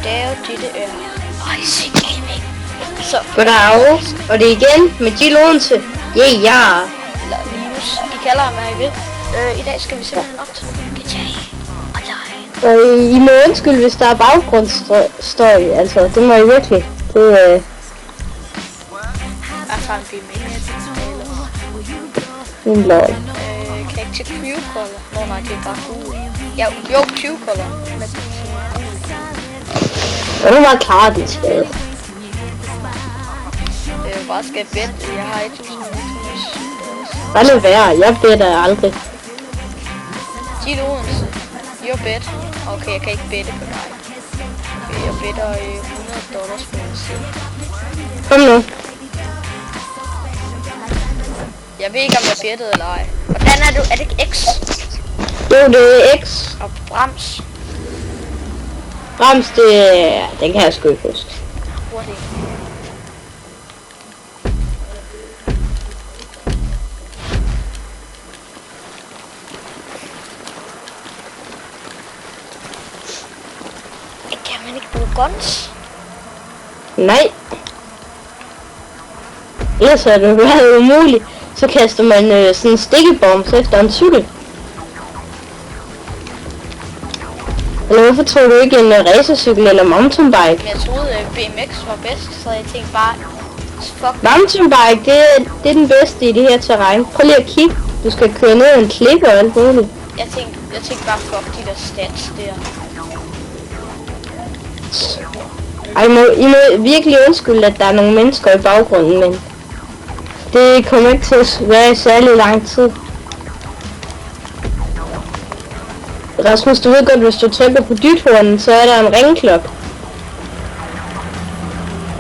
Goddag, dette er Icy Gaming. Så goddag, og det er igen med Jill Odense. Ja. Eller Linus, I kalder ham, hvad I vil. I dag skal vi simpelthen op til GTA Online. Og I må undskylde, hvis der er baggrundsstøj, altså, det må I virkelig. Det Jeg tager en bil med. min lol. Kan jeg ikke til Q-color? Nå nej, det er bare gul. Ja, jo, Q-color. Men Og nu var klart det skade. det er jo bare skal bedre. Jeg har 1107. Hvad er det værd? Jeg bedder aldrig. Jill Odense. You're bet. Okay, jeg kan ikke bette på dig. Okay, jeg better $100 på en side. Kom nu. Jeg ved ikke, om jeg bettede eller ej. Hvordan er du? Er det ikke X? Jo, det er X. Og brems. Brems, den kan jeg sgu ikke huske. Hurtigt. Kan man ikke bruge guns? Nej. Ellers er det været umuligt. Så kaster man sådan en stikkebombs efter en cykel. Eller hvorfor tror du ikke en racercykel eller mountainbike? Men jeg troede BMX var bedst, så jeg tænkte bare, fuck. Mountainbike, det er den bedste i det her terræn. Prøv lige at kigge. Du skal køre ned ad en klippe og alt muligt. Jeg tænkte bare, fuck de der stats der. Ej, I må virkelig undskylde, at der er nogle mennesker i baggrunden, men det kommer ikke til at være i særlig lang tid. Rasmus, du ved godt, hvis du trykker på dythornen, så er der en ringklok.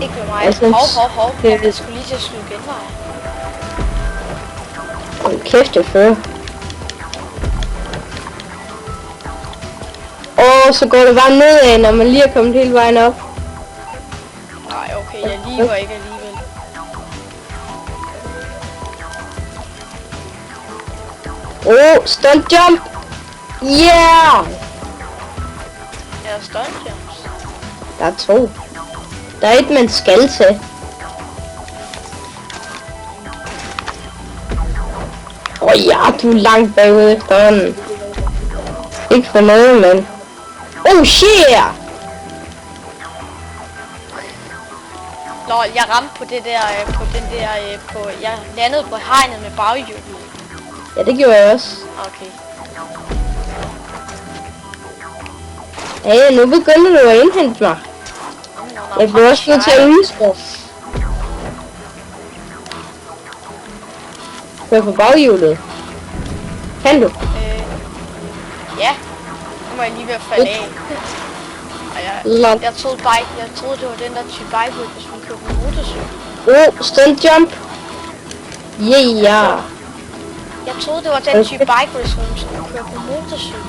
Ikke med mig. Altså, Hov. Jeg skulle lige til at sluge genveje. Hold kæft, jeg fører. Så går det bare nedad, når man lige er kommet hele vejen op. Nej, okay, jeg liver ikke alligevel. Stunt jump! Yeah! Er der stunt jumps? Der er 2. Der er et, man skal til. Ja, du er langt bagud efterhånden. Ikke for noget, men... shit! Lol, jeg ramte på det der, jeg landede på hegnet med baghjulet. Ja, det gjorde jeg også. Okay. Ja, nu begynder du at indhente mig. Jeg bliver også nødt til at udspå. Kør på baghjulet. Kan du? Ja. Nu må jeg lige ved at falde af. Jeg troede det var den der type bike, hvis man kører på motorcykel. Stunt jump. Yeah. Jeg troede det var den type bike, hvis man kører på motorcykel.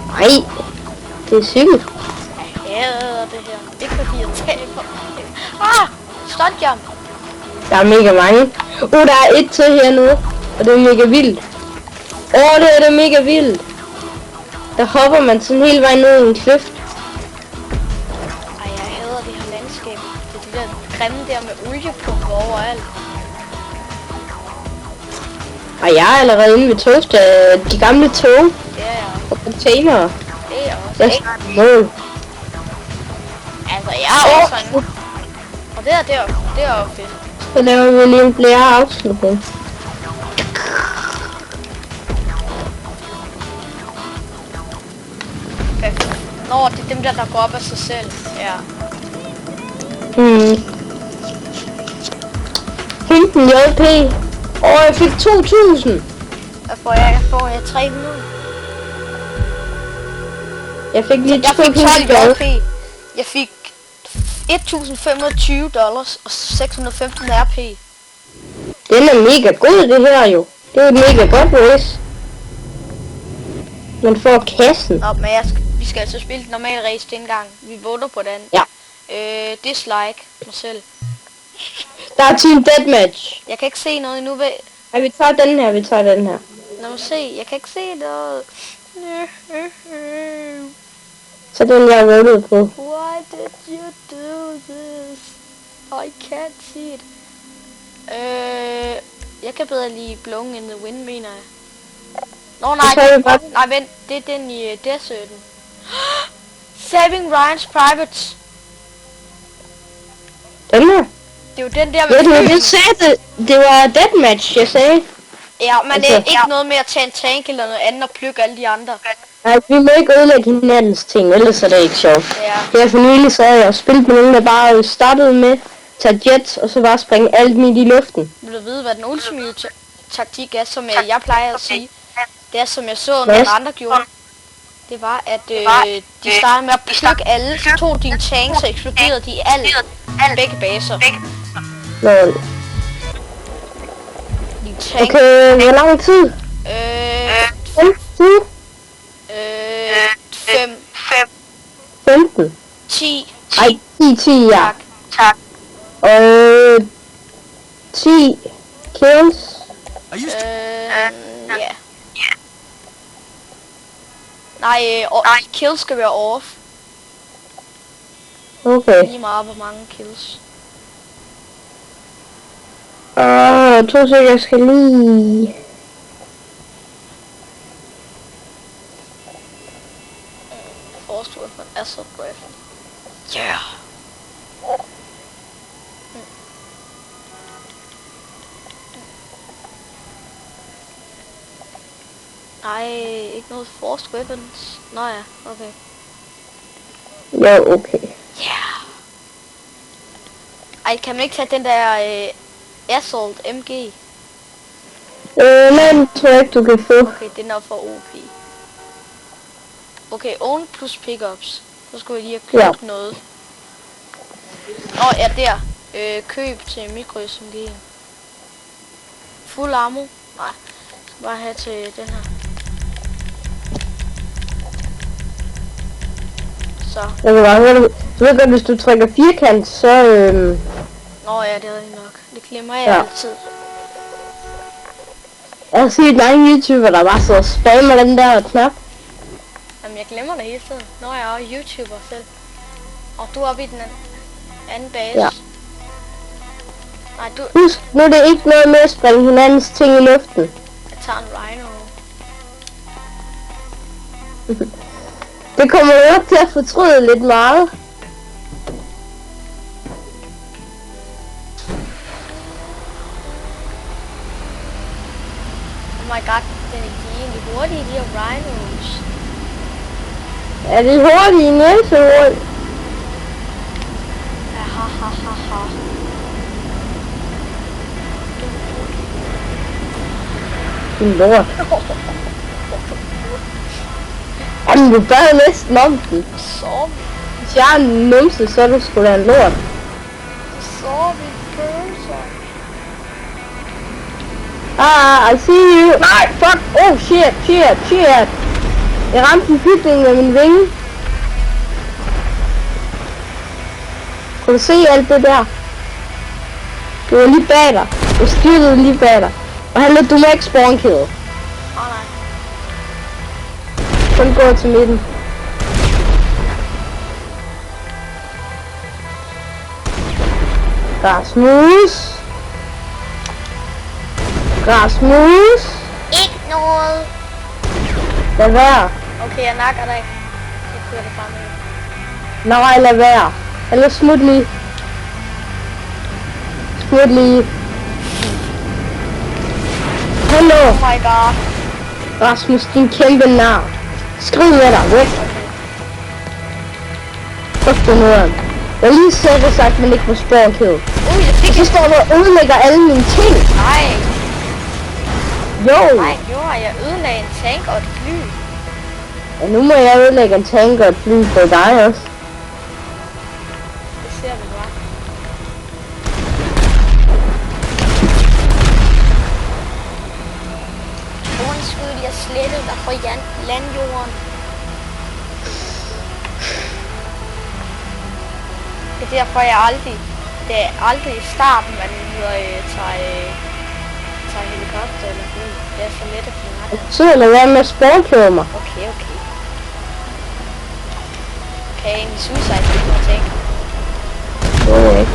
Nej, det er cykel. Jeg hader det her. Ikke fordi jeg taber. Stunt jump. Der er mega mange. Der er et til hernede, og det er mega vildt. Det er mega vildt. Der hopper man sådan hele vejen ned i en kløft. Jeg hader det her landskab. Det er de der grimme der med oliepumper overalt. Og jeg er allerede inde ved de gamle tog. Ja. Og containere. Det er også. Jeg er mål. Altså, jeg er også sådan. Og det er jo fedt. Så laver vi lige en flere afslutning. Nå, det er dem der går op af sig selv. Ja. 15 JP. Jeg fik 2000. Hvad får jeg? Jeg får 300. Jeg fik lige 12 200 JP. Jeg fik $1.520 og 615 RP. Den er mega god, det her jo. Det er et mega godt race. Man får kassen. Nå, men vi skal altså spille et normalt race den gang. Vi voter på den. Ja. Dislike mig selv. Der er Team Deathmatch. Jeg kan ikke se noget endnu ved... Ej, vi tager den her. Lad mig se. Jeg kan ikke se noget. Så den jeg votede på. Why I can't see it. Jeg kan bedre lide Blowing in the Wind, mener jeg. Nå nej, vent, det er den i Deserten. Saving Ryan's Privates. Den her? Det er jo den der med det sagde det var deathmatch, jeg sagde. Ja, men det er ikke noget med at tage en tank eller noget andet og plukke alle de andre. Nej, vi må ikke ødelægge hinandens ting, ellers er det ikke sjovt. Ja. Her for nylig så havde jeg spillet med nogen, der bare startede med at tage jets, og så bare springe alt midt i luften. Vil du vide, hvad den ultimate taktik er, som jeg plejer at sige? Det er, som jeg så nogle andre gjorde. Det var, at de startede med at plukke alle, så tog de en tank, så eksploderede de alle begge baser. Lol. Okay, hvor lang tid? 15. 10. Ej, 10, ja. Tak. 10 kills. Ja. Nej, kills skal være off. Okay. Lige meget, hvor mange kills. 2 sekunder, jeg skal lige... Forrest weapon, assault rifle. Yeah! Nej, ikke noget forced weapons. Nå ja, okay. Ja, okay. Yeah! Ej, kan man ikke tage den der assault MG? Nej, den tror jeg ikke, du kan få. Okay, den er for OP. Okay, own plus pickups. Så skulle jeg lige have købt noget. Ja, der. Køb til micro SMG. Fuld ammo? Nej. Jeg skal bare have til den her. Så. Jeg kan bare høre, du ved godt, hvis du trykker firkant, så Nå ja, det er rigtig nok. Det glemmer jeg altid. Jeg har set mange YouTuber, der bare så spammer den der knap. Jamen, jeg glemmer det hele tiden. Nå, jeg er også YouTuber selv. Og du er oppe i den anden base. Ja. Nej, du... Husk, nu er det ikke noget med at springe hinandens ting i luften. Jeg tager en Rhino. Det kommer jo til at fortryde lidt meget. Oh my god, de er egentlig hurtige, de her Rhinos. Er det hurtigt i næsehul? Ja, ha. Din lort. Jamen, du bad næsten om den. Så. Hvis jeg er en numse, så er du sgu da en lort. Så vi pølser. I see you. Nej, fuck. Oh, shit. Jeg ramte en bygning med min vinge. Kan du se alt det der? Det var lige bag dig. Jeg styrtede lige bag dig. Og han du må ikke spawn kill. Nej. Kun gå til midten. Rasmus. Ikke noget. Lad være. Okay, jeg nakker dig. Jeg kører det frem med. Nej, lad være. Eller smut lige. Hallo. Oh my god. Rasmus, din kæmpe nar. Skriv med dig, væk. Fuck du noget. Jeg lige selv sagt, at man ikke må spawn kill. Jeg fik og så står du og ødelægger alle mine ting. Nej. Jo. Nej, jeg ødelagde en tank og et fly. Ja, nu må jeg ødelægge en tank og et fly på dig også. Det ser vi bare. Undskyld, jeg slettede dig fra landjorden. Det er derfor, det er aldrig i starten, man tager helikopter eller fly. Det er så let at blive rettet. Så lad være med at spawnkill mig. Okay. Kan jeg egentlig suicide, hvis jeg tænker? Okay.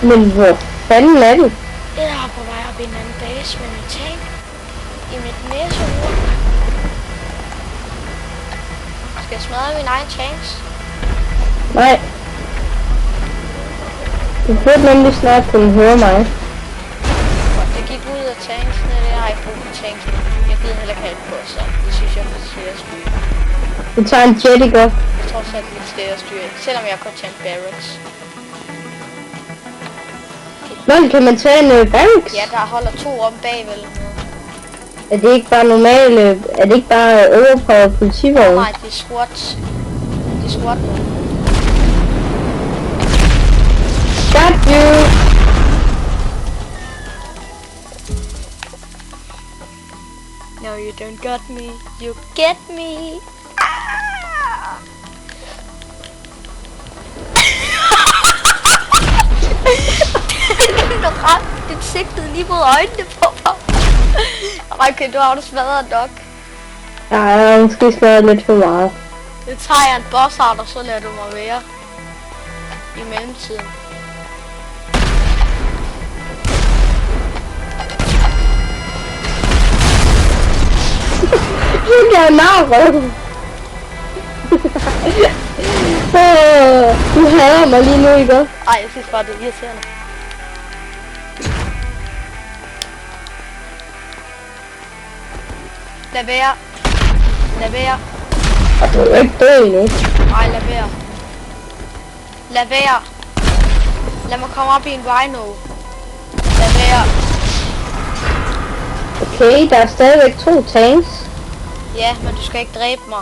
Men hvor fanden er du? Jeg er på vej op i en anden base med min tank. I mit næsehul. Skal jeg smadre min egen tanks? Nej. Du burde nemlig snart kunne høre mig. Jeg gik ud af tanksene, det har jeg ikke brug for tanksene. Jeg gider heller ikke have det på, så det synes jeg er lidt svært at styre. Du tager en jet, ikke? Jeg tror så, det er lidt svært at styre, selvom jeg godt tage en barracks. Nå, kan man tage en barracks? Ja, der holder 2 om bagved. Er det ikke bare normale, er det ikke bare overpowered politivogn? Nej, det er SWAT. Det er SWAT. Got you! No, you don't got me. You get me. Ah! Du ramte dit sigtede lige mod øjnene på mig. Okay, du har det smadret nok. Ja, jeg har måske smadret lidt for meget. Nu tager jeg en bossart, og så lader du mig være. I mellemtiden. Nu kan jeg narre. Du hader mig lige nu, ikke? Ej, jeg synes bare, det er irriterende. Lad være. Lad være. Og du er ikke død endnu. Ej, lad være. Lad være. Lad mig komme op i en rhino. Lad være. Okay, der er stadigvæk 2 tanks. Ja, men du skal ikke dræbe mig.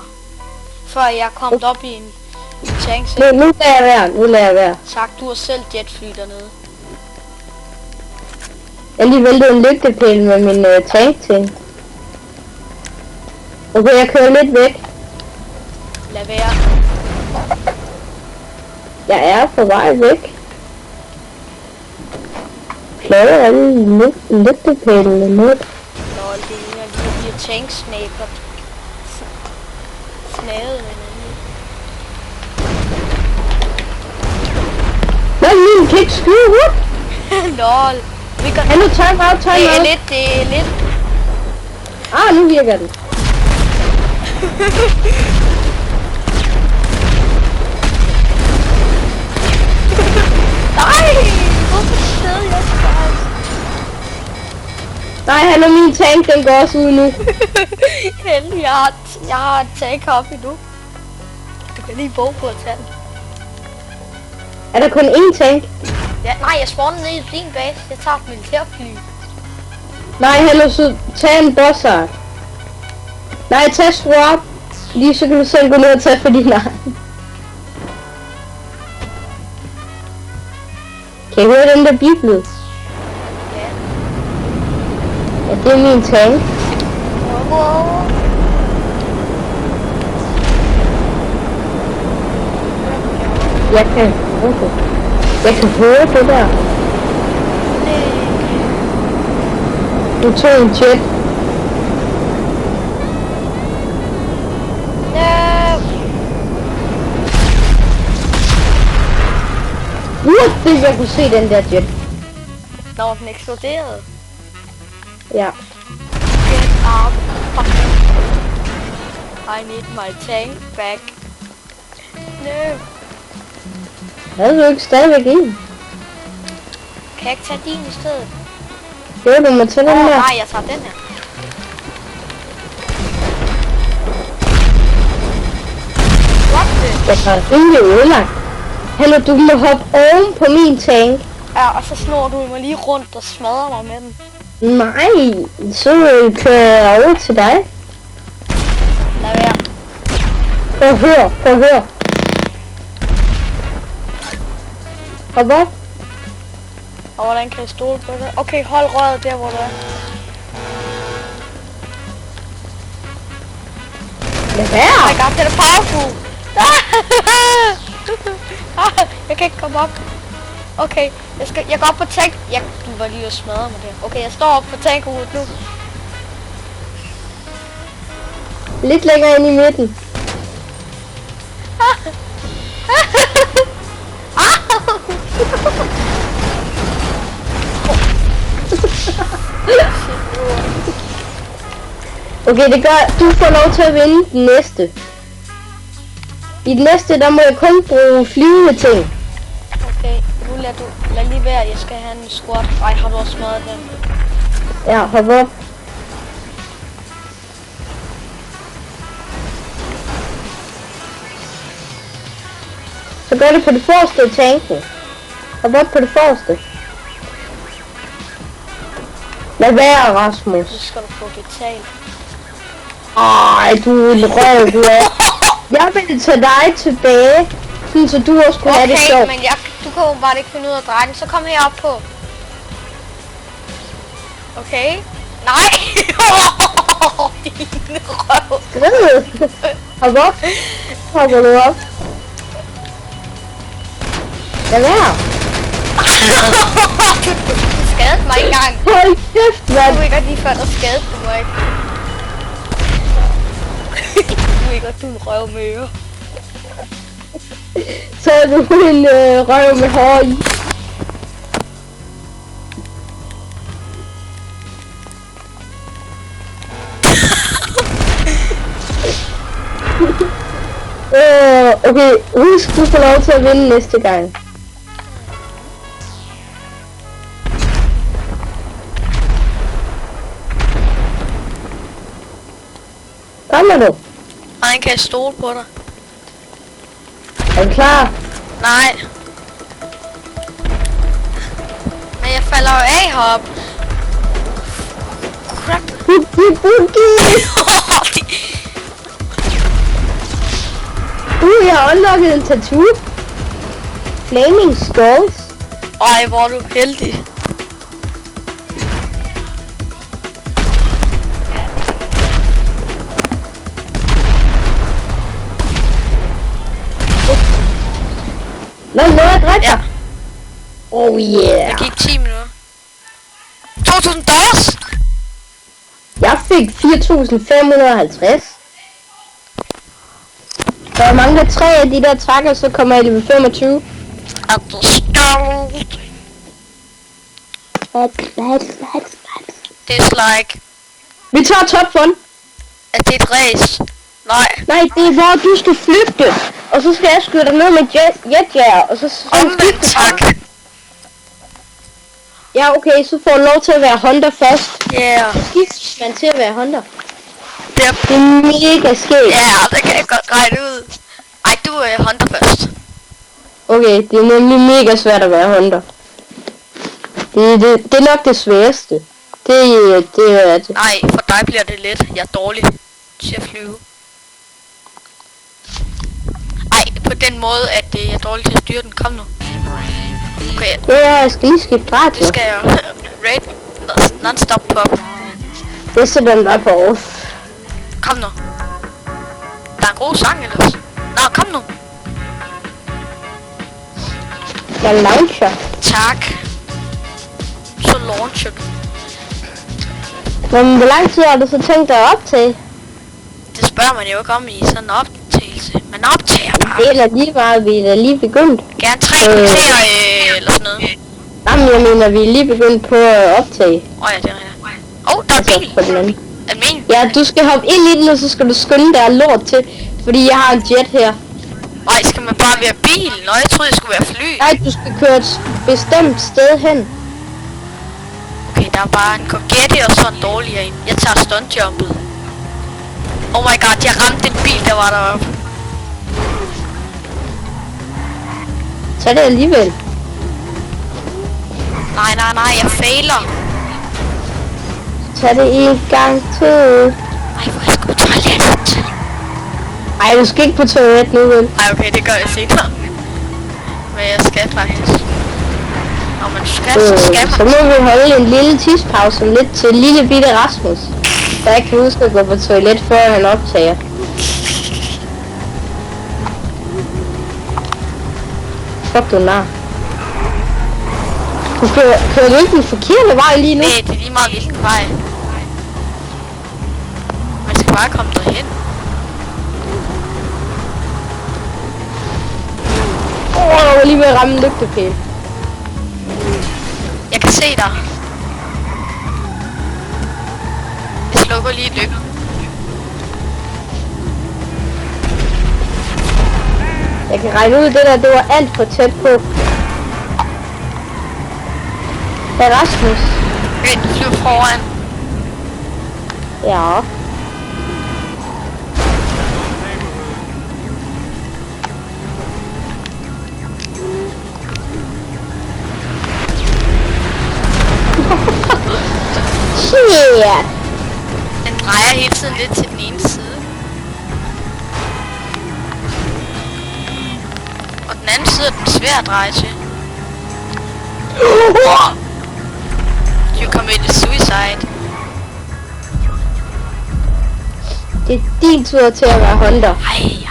Før jeg er kommet op i en tank. Nu lader jeg være, nu lader jeg være. Sagt, du har selv jetfly dernede. Jeg lige væltede en lygtepæl med min tank til. Okay, jeg kører lidt væk. Lad være. Jeg er på vej væk. Klarer alle lygtepælene ned. Lol, det ligner lige de her tanksnaber. Snagede med hinanden. Nej, min kan ikke skyde, what? Lol. Vi kan... Ja, nu time out. Det er lidt. Ah, nu virker den. Nej! Hvorfor stod jeg så? Nej, han er min tank, den går også ud nu. Heldig, jeg har et tank oppe endnu. Du kan lige våge på at tage den. Er der kun én tank? Ja, nej, jeg spawner ned i din base. Jeg tager et militærfly. Nej, han er så tag en bossart. Nej, tag swap. Lige så kan du selv gå ned og tage for din egen. Kan I høre den der bibled? Ja. Ja, det er min tank. Wow. Jeg kan høre det. Jeg kan høre det der. Du tog en jet. Det jeg kunne se den der jet. Når den eksploderede. Ja. Get up. I need my tank back. No. Havde du ikke stadigvæk en? Kan jeg ikke tage din i stedet? Jo, du må tage den der. Nej, jeg tager den her. What the? Jeg har rimelig ødelagt. Hallo, du må hoppe oven på min tank. Ja, og så snor du mig lige rundt og smadrer mig med den. Nej, så kører jeg over til dig. Lad være. Prøv at høre. Hop op. Og hvordan kan jeg stole på det? Okay, hold røret der, hvor du er. Lad være. Oh my god, det er powerful. Jeg kan ikke komme op. Okay, jeg går op på tank. Ja, du var lige at smadre mig der. Okay, jeg står op på tankhovedet nu. Lidt længere ind i midten. Okay, det gør, du får lov til at vinde den næste. I den næste, der må jeg kun bruge flyvende ting. Okay, nu lad lige være, jeg skal have en squat. Ej, har du også smadret den? Ja, hop op. Så gør det på det forreste i tanken. Hop op på det forreste. Lad være, Rasmus. Så skal du få betalt. Ej, du er en røv, du er. Jeg vil tage dig tilbage, sådan så du også kunne have det sjovt. Okay, men du kan jo bare ikke finde ud af at dreje den, så kom herop på. Okay? Nej! Din røv. Hop op. Hopper du op. Lad være. Du skadede mig engang. Hold kæft, Du mand. ved godt lige før, der skadede du mig. Du ved godt, du er en røv med ører. Så er du en røv med hår i. Okay, husk, du får lov til at vinde næste gang. Kommer du? Han kan stole på dig. Er du klar? Nej. Men jeg falder jo af heroppe. Crap. Jeg har unlocket en tattoo. Flaming Skulls. Ej, hvor er du heldig. Nå, jeg dræbt Ja. dig. Oh yeah. Det gik 10 minutter. $2.000? Jeg fik 4.550. Der er mange der 3 af de der trækker, så kommer jeg level 25. Det er like... Vi tager top fun. At det er et race. Nej. Nej, det er hvor du skal flygte. Og så skal jeg skyde dig ned med jetjager. Og så Omvendt tak. Ja, okay, så får du lov til at være Hunter først. Yeah. Skift man til at være Hunter. Det er... Det er mega skægt. Ja, det kan jeg godt regne ud. Ej, du er Hunter først. Okay, det er nemlig mega svært at være Hunter. Det er nok det sværeste. Det er det. Nej, for dig bliver det let. Jeg er dårlig til at flyve. Ej, på den måde, at jeg er dårlig til at styre den. Kom nu. Okay, Ja, jeg skal lige skifte ret. det skal jeg. Raid non-stop pop. Det sætter den bare på off. Kom nu. Der er en god sang ellers. Nå, kom nu. Jeg launcher. Tak. Så launcher du. Men hvor lang tid har du så tænkt dig at optage? Det spørger man jo ikke om i sådan en optagelse. Man optager bare. Det er da lige meget, vi er da lige begyndt. Gerne 3 kvarter eller sådan noget. Jamen, jeg mener, vi er lige begyndt på at optage. Ja, det er rigtigt. Der er Altså, bil. på den anden. Er det min? Ja, du skal hoppe ind i den, og så skal du skynde dig lort til. Fordi jeg har en jet her. Nej, skal man bare være bil? Nå, jeg troede, jeg skulle være fly. Nej, du skal køre et bestemt sted hen. Okay, der er bare en Corgetti og så en dårligere en. Jeg tager stuntjumpet. Oh my god, jeg ramte den bil, der var deroppe. Så er det alligevel. Nej, jeg fejler. Tag det en gang til. Ej, hvor jeg skulle toilettet. Ej, du skal ikke på toilet nu, vel? Ej, okay, det gør jeg senere. Men jeg skal faktisk. Når man skal, så skal Så man. må vi holde en lille tidspause lidt til lille bitte Rasmus. Der ikke kan huske at gå på toilet, før han optager. Fuck, du nar. Du kører du ikke den forkerte vej lige nu? Nej, det er lige meget hvilken vej. Man skal bare komme derhen. Jeg var lige ved at ramme en lygtepæl. Jeg kan se dig. Jeg slukker lige lygten. Jeg kan regne ud, det der, det var alt for tæt på. Hey Rasmus. Du flyver foran. Ja. Shit. Den drejer hele tiden lidt til den ene side. Og den anden side er den svær at dreje til. You committed suicide. Det er din tur til at være hunter. I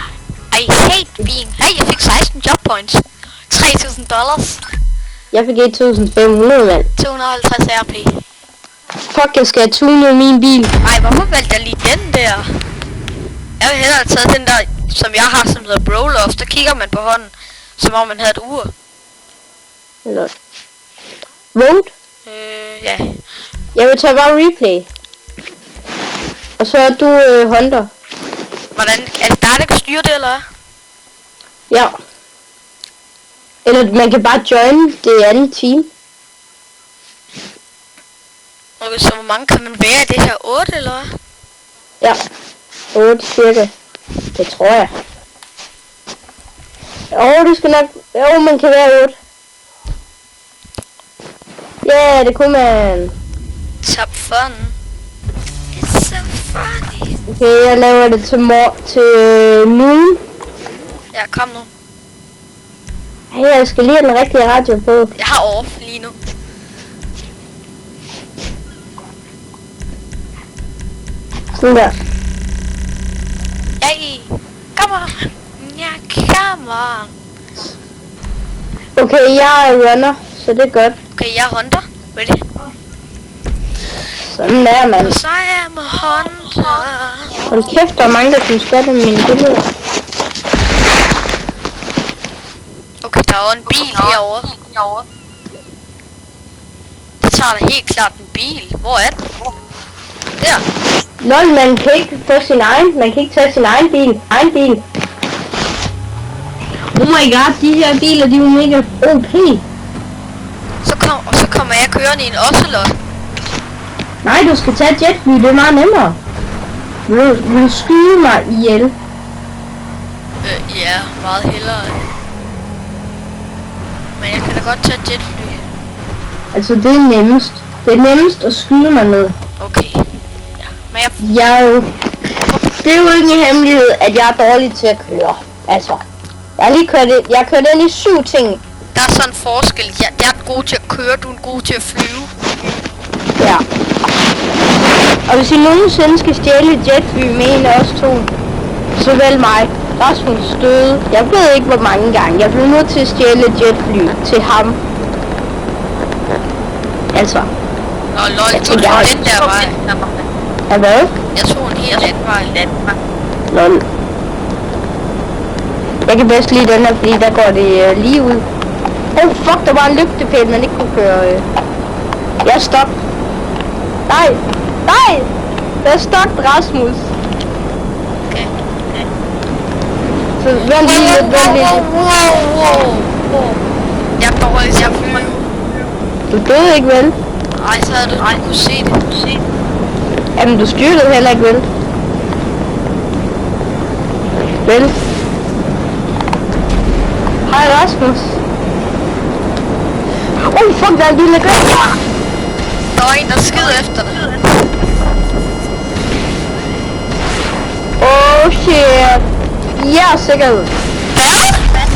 hate being... Hey, jeg fik 16 job points. $3,000. Jeg fik 1500, mand. 250 RP. Fuck, jeg skal have tunet min bil. Ej, hvorfor valgte jeg lige den der? Jeg vil hellere have taget den der, som jeg har, som hedder Broloft. Der kigger man på hånden, som om man havde et ur. Eller... Vote? Ja. Jeg vil tage bare replay. Og så er du hunter. Hvordan? Er det dig, der kan styre det, eller hvad? Ja. Eller man kan bare join det andet team. Okay, så hvor mange kan man være i det her? 8, eller hvad? Ja. 8 cirka. Det tror jeg. Jo, det skal nok... Jo, man kan være 8. Ja, det kunne man. Top fun. It's so funny. Okay, jeg laver det til noon. Ja, kom nu. Hey, jeg skal lige have den rigtige radio på. Jeg har off lige nu. Sådan der. Yay! Come on! Ja, come on! Okay, jeg er runner, så det er godt. Okay, jeg er hunter. Ready? Sådan der, mand. Så er jeg med hunter. Hold kæft, der er mange, der synes godt om mine billeder. Okay, der er jo en bil herovre. Det tager da helt klart en bil. Hvor er den? Der. Lol, man kan ikke få sin egen. Man kan ikke tage sin egen bil. Oh my god, de her biler, de er jo mega OP. Så kommer jeg kørende i en Ocelot. Nej, du skal tage jetfly, det er meget nemmere. Vil du skyde mig ihjel? Ja, meget hellere. Men jeg kan da godt tage jetfly. Altså, det er nemmest. Det er nemmest at skyde mig ned. Okay. Ja, men jeg er jo... Det er jo ikke en hemmelighed, at jeg er dårlig til at køre. Altså, jeg har kørt ind i 7 ting. Der er sådan en forskel. Jeg er god til at køre, du er god til at flyve. Ja. Og hvis I nogensinde skal stjæle et jetfly med en af os to, så vælg mig. Rasmus døde. Jeg ved ikke hvor mange gange. Jeg blev nødt til at stjæle et jetfly til ham. Altså. Nå lol, du tog den der vej. Ja, hvad? Jeg tog en helt anden vej. Lol. Jeg kan bedst lide den her, fordi der går det lige ud. Oh fuck, der var en lygtepæl, man ikke kunne køre. Jeg stop. Nej! Der er stokt, Rasmus. Okay. Så vent lige lidt. Wow. Jeg går holde til at flyve. Du døde ikke, vel? Nej, så havde du ikke kunne se det. Jamen, du styrtede heller ikke, vel? Vel? Hej, Rasmus. Fuck, der er en bil, der gør. Der var en, der skider efter dig. Shit. Ja, sikkerhed. Hvad?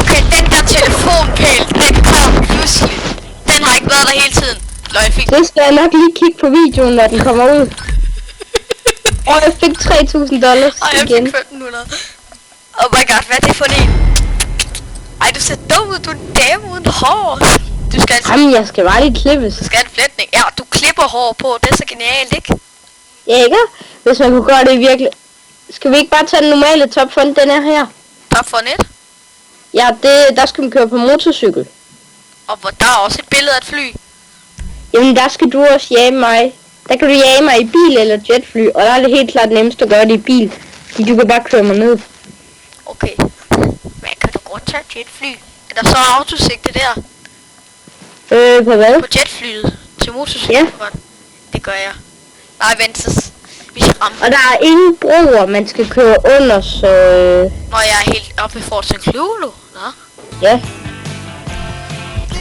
Okay, den der telefonpæl, den kommer pludselig. Den har ikke været der hele tiden. Løgfik. Det skal jeg nok lige kigge på videoen, når den kommer ud. Og jeg fik $3,000 Og jeg igen. fik 1500. Oh my god, hvad er det for en? Ej, du ser dum ud, du er en dame uden hår. Du skal altså... Jamen, jeg skal bare lige klippes. Du skal have en flætning. Ja, du klipper hår på, det er så genialt, ikke? Ja, ikke? Hvis man kunne gøre det virkelig. Skal vi ikke bare tage den normale topfund, den er her? Top for net. Ja, der skal man køre på motorcykel. Og hvor der er også et billede af et fly. Jamen, der skal du også jage mig. Der kan du jage mig i bil eller jetfly, og der er det helt klart nemmest at gøre det i bil. Fordi du kan bare køre mig ned. Okay. Men jeg kan godt tage jetfly. Er der så autosigte der? På hvad? På jetflyet til motorcykel? Ja. Det gør jeg. Nej, vent, så vi skal ramme. Og der er ingen broer, man skal køre under, så... Når jeg er helt oppe ved Fort St. Clodo. Nå. Ja.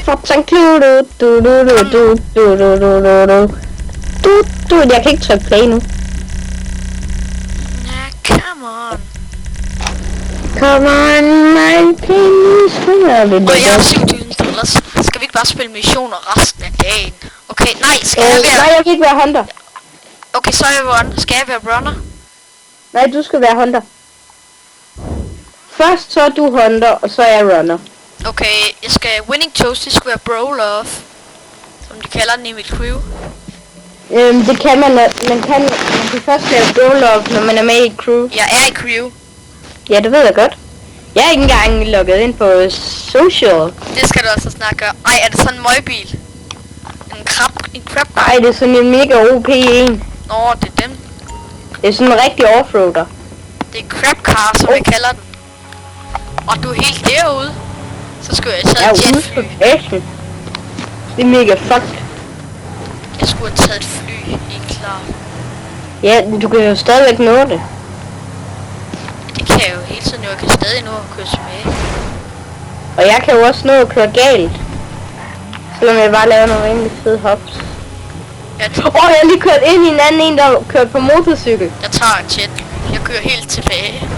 Fort St. Clodo, jeg kan ikke trykke play nu. Ja, come on. Come on, my please. Og jeg har $7.000. Skal vi ikke bare spille missioner resten af dagen? Okay, nej, skal jeg være... Nej, jeg vil ikke være hunter. Okay, så er jeg runner. Skal jeg være runner? Nej, du skal være hunter. Først så er du hunter, og så er jeg runner. Okay, jeg skal Winning Toasty skal være Brawl-Off. Som de kalder den i mit crew. Det kan man kan først lave brawl-off, når man er med i et crew. Jeg er i crew. Ja, det ved jeg godt. Jeg er ikke engang logget ind på social. Det skal du altså snakke om. Ej, er det sådan en møgbil? En crab? Nej, det er sådan en mega OP1. Nå, det er dem. Det er sådan en rigtig offroader. Det er crab car, som jeg kalder den. Og du er helt derude. Så skulle jeg tage et jetfly. Basen. Det er mega fucked. Jeg skulle have taget et fly, helt klart. Ja, du kan jo stadigvæk nå det. Det kan jeg jo hele tiden, jeg kan stadig nå at køre tilbage. Og jeg kan jo også nå at køre galt. Selvom jeg bare laver nogle rimelig fede hops. Jeg har lige kørt ind i en anden, der kørte på motorcykel. Jeg tager et jet. Jeg kører helt tilbage.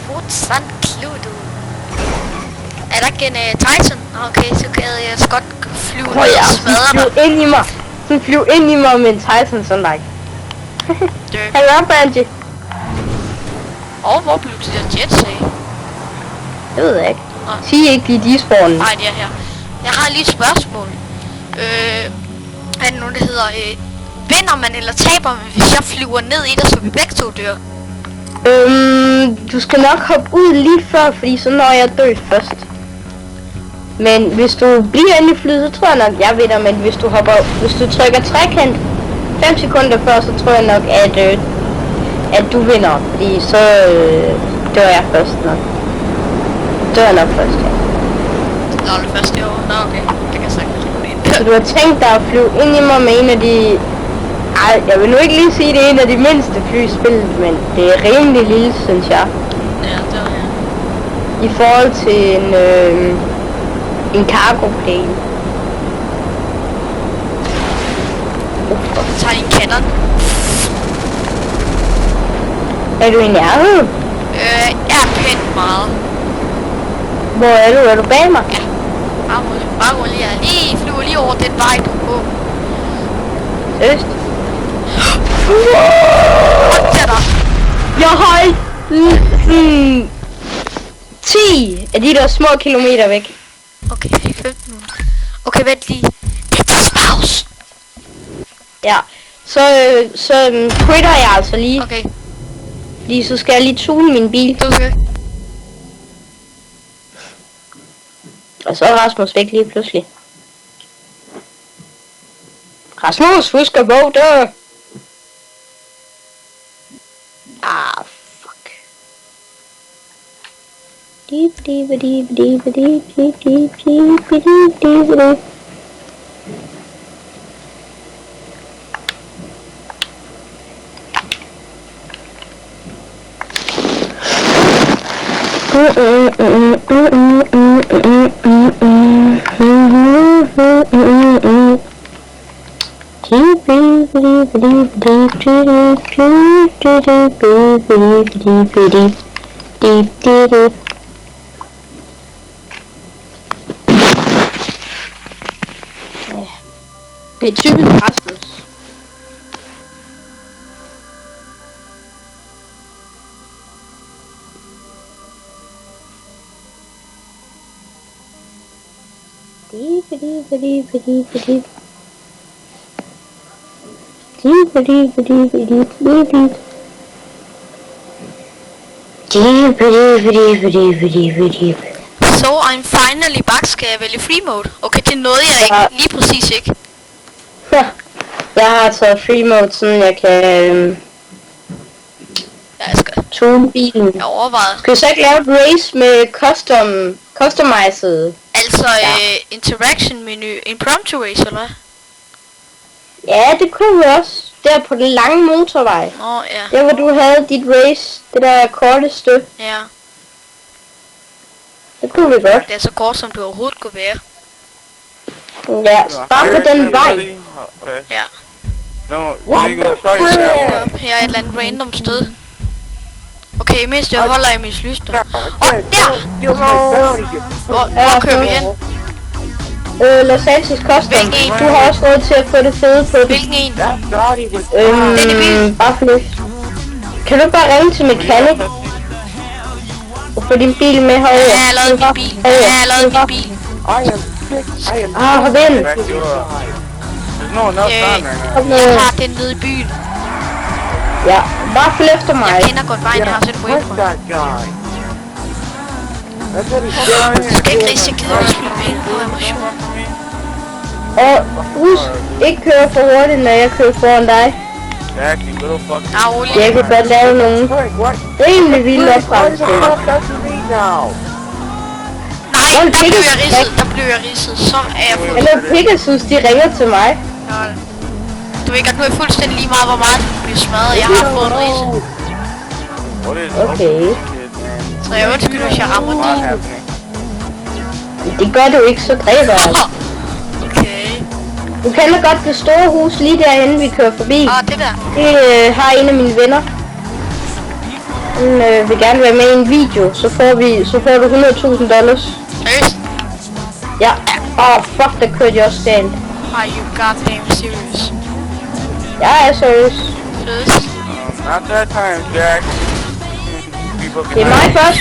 Fort St. Clodo. Er der ikke en Titan? Okay, så kan jeg godt flyve ned og smadre dig. Ind i mig. Den flyv ind i mig med en Titan sådan dig. Hang up, Angie. Og hvor blev det der jet af? Det ved jeg ikke. Sig ikke, de er de-spawnen. Nej, det er her. Jeg har lige et spørgsmål. Er det nogen, der hedder... vinder man eller taber man, hvis jeg flyver ned i dig, så vi begge to dør? Du skal nok hoppe ud lige før, fordi så når jeg dør først. Men hvis du bliver inde i flyet, så tror jeg nok, jeg vinder, men hvis du trykker trekant 5 sekunder før, så tror jeg nok, at du vinder, fordi så dør jeg først nok. Dør jeg nok først, ja. Nå, det første år. Nå, okay. Det kan sagtens gå ind. Så du har tænkt dig at flyve ind i mig med en af de... Ej, jeg vil nu ikke lige sige, det er en af de mindste fly i spillet, men det er rimelig lille, synes jeg. Ja, det var jeg. I forhold til en cargo plane. Så tager I en cannon. Er du i nærheden? Jeg er pænt meget. Hvor er du? Er du bag mig? Ja. Bare rolig. Jeg flyver lige over den vej, du er på. Seriøst? Hold da dig. Jeg har 10 af de der små kilometer væk. Okay, fik 15 minutter. Okay, vent lige. Det er pause. Ja, så quitter jeg altså lige. Okay. Lige så skal jeg lige tune min bil. Okay. Og så er Rasmus væk lige pludselig. Rasmus, husk at våge dør. Ah, fuck. Det er typisk Rasmus. So I'm finally back. Skal jeg vælge free mode? Okay, det nåede jeg ikke. Lige præcis ikke. Jeg har taget free mode, sådan jeg kan... Ja, jeg skal tune bilen. Jeg overvejede. Skal vi så ikke lave et race med customized? Altså, Ja. interaction menu, impromptu race, eller hvad? Ja, det kunne vi også. Der på den lange motorvej. Nå, ja. Der hvor du havde dit race, det der korteste. Ja. Det kunne vi godt. Det er så kort, som du overhovedet kunne være. Ja, bare på den vej. Okay. Ja. No, we gonna start it now. Her er et eller andet random sted. Okay, mens jeg holder i min lyster. Åh, der! Hvor kører vi hen? Los Angeles Custom. Hvilken en? Du har også råd til at få det fede på det. Hvilken en? That Den i bilen? Bare flyt. Kan du bare ringe til mechanic? Og få din bil med herover. Ja, jeg lavede min bil. Ja, jeg lavede min bil. I am sick. Hop ind. Back to there's no enough time right now. Hop Jeg ned. har den nede i byen. Ja, bare følg efter mig. Jeg kender godt vejen, jeg har set på Where's April. that guy? That's what he's doing. Du skal ikke rigtig gider at spille penge på emotion. Og husk, ikke køre for hurtigt, når jeg kører foran dig. Exactly, little fucking. Ah, rolig. Jeg kan godt lave nogle Frank, what? rimelig vilde Why the opbremsninger. fuck does he need now? Nej, Hold der blev Pegasus jeg ridset. Der blev jeg ridset. Så er jeg fuld. Eller Pegasus, de ringer til mig. Hold. Du ved godt, nu er fuldstændig lige meget, hvor meget du bliver smadret. Jeg har fået en rise. What is Okay. shit, man? Så jeg undskylder, hvis jeg rammer What's din. happening? Det gør du ikke, så dræber jeg. Okay. Du kender godt det store hus lige derhenne, vi kører forbi. Det der. Det har en af mine venner. Han vil gerne være med i en video, så får du $100,000. Seriøst? Ja. Fuck, der kørte jeg også galt. Are you goddamn serious? Jeg er seriøs. Seriøst? Not that time, Jack. People Det er mig først.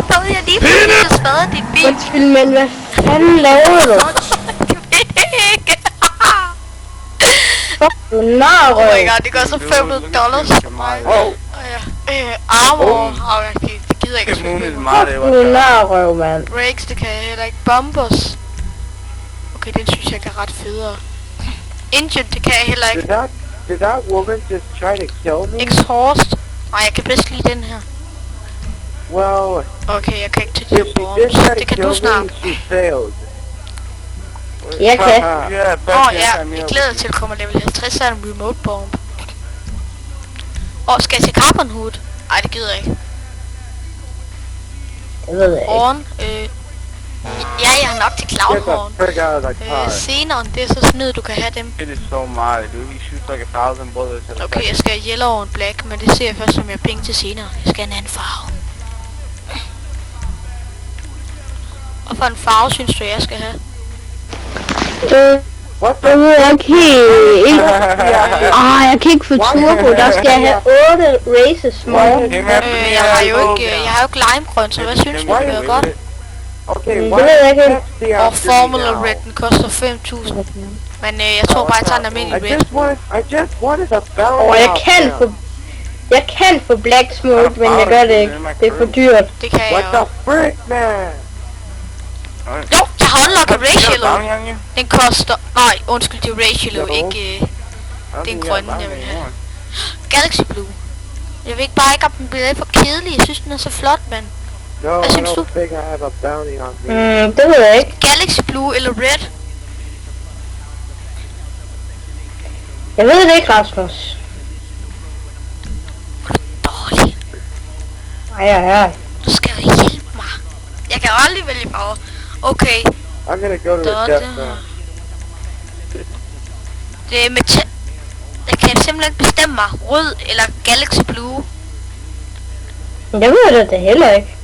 Der ved jeg lige pludselig, at smadre din bil. Undskyld, men hvad fanden laver du? Fuck, du Oh narrøv. my god, det koster $500 for mig. Armor. Det gider jeg ikke The moon is spille. Mare, Du what's up? narrøv, mand. Brakes, det kan jeg heller ikke. Bumpers. Okay, den synes jeg er ret federe. Engine, det kan jeg heller ikke. Did that woman just try to kill me? Exhaust. Nej, jeg kan bedst lide den her. Well, Okay, jeg kan ikke til if de she did bombs. try Det to kan du kill snart. me, she failed. Jeg kan. Yeah, back Åh here, ja, Camille. jeg glæder til at komme level 50 af en remote bomb. Og skal jeg til Carbon Hood? Ej, det gider jeg ikke. Det ved jeg ikke. Horn, ja, jeg har nok til Get Cloudhorn. the frick out of the car. Senere, det er så snyd, du kan have dem. It is so mild, dude. He shoots like 1,000 bullets at a Okay, jeg second. skal have yellow and black, men det ser jeg først, som jeg har penge til senere. Jeg skal have en anden farve. Og for en farve synes du, jeg skal have? What Jeg the? ved ikke helt. Jeg kan ikke få turbo. Der skal jeg have 8 races more. Came after me, Jeg har jo asshole. ikke limegrøn, så hvad synes du, det bliver godt? Okay, Det why ved jeg ikke. Pepsi Og after me Formula now? Red, den koster 5.000. Men jeg tror bare, jeg tager en almindelig I Red. just wanted a barrel. Og out there. jeg kan få black smoke, men jeg gør det ikke. Det er for dyrt. Det kan What jeg the jo. frick, man? Jo, jeg har unlocket Ray Yellow. Bounty on you? Den koster... Nej, undskyld, det er Ray Yellow, Yellow. ikke... I don't Det er en think you grøn, got bounty jeg vil have. anymore. Galaxy Blue. Jeg ved ikke bare ikke, om den bliver lidt for kedelig. Jeg synes, den er så flot, mand. No, Hvad I synes don't du? think I have a bounty on me. Det ved jeg ikke. Galaxy Blue eller Red? Jeg ved det ikke, Rasmus. Dårlig. Ej. Du skal jo hjælpe mig. Jeg kan aldrig vælge farver. Okay, I'm gonna go to der the er death det zone. her. Det er metal... Jeg kan simpelthen ikke bestemme mig. Rød eller Galaxy Blue. Jeg ved det heller ikke.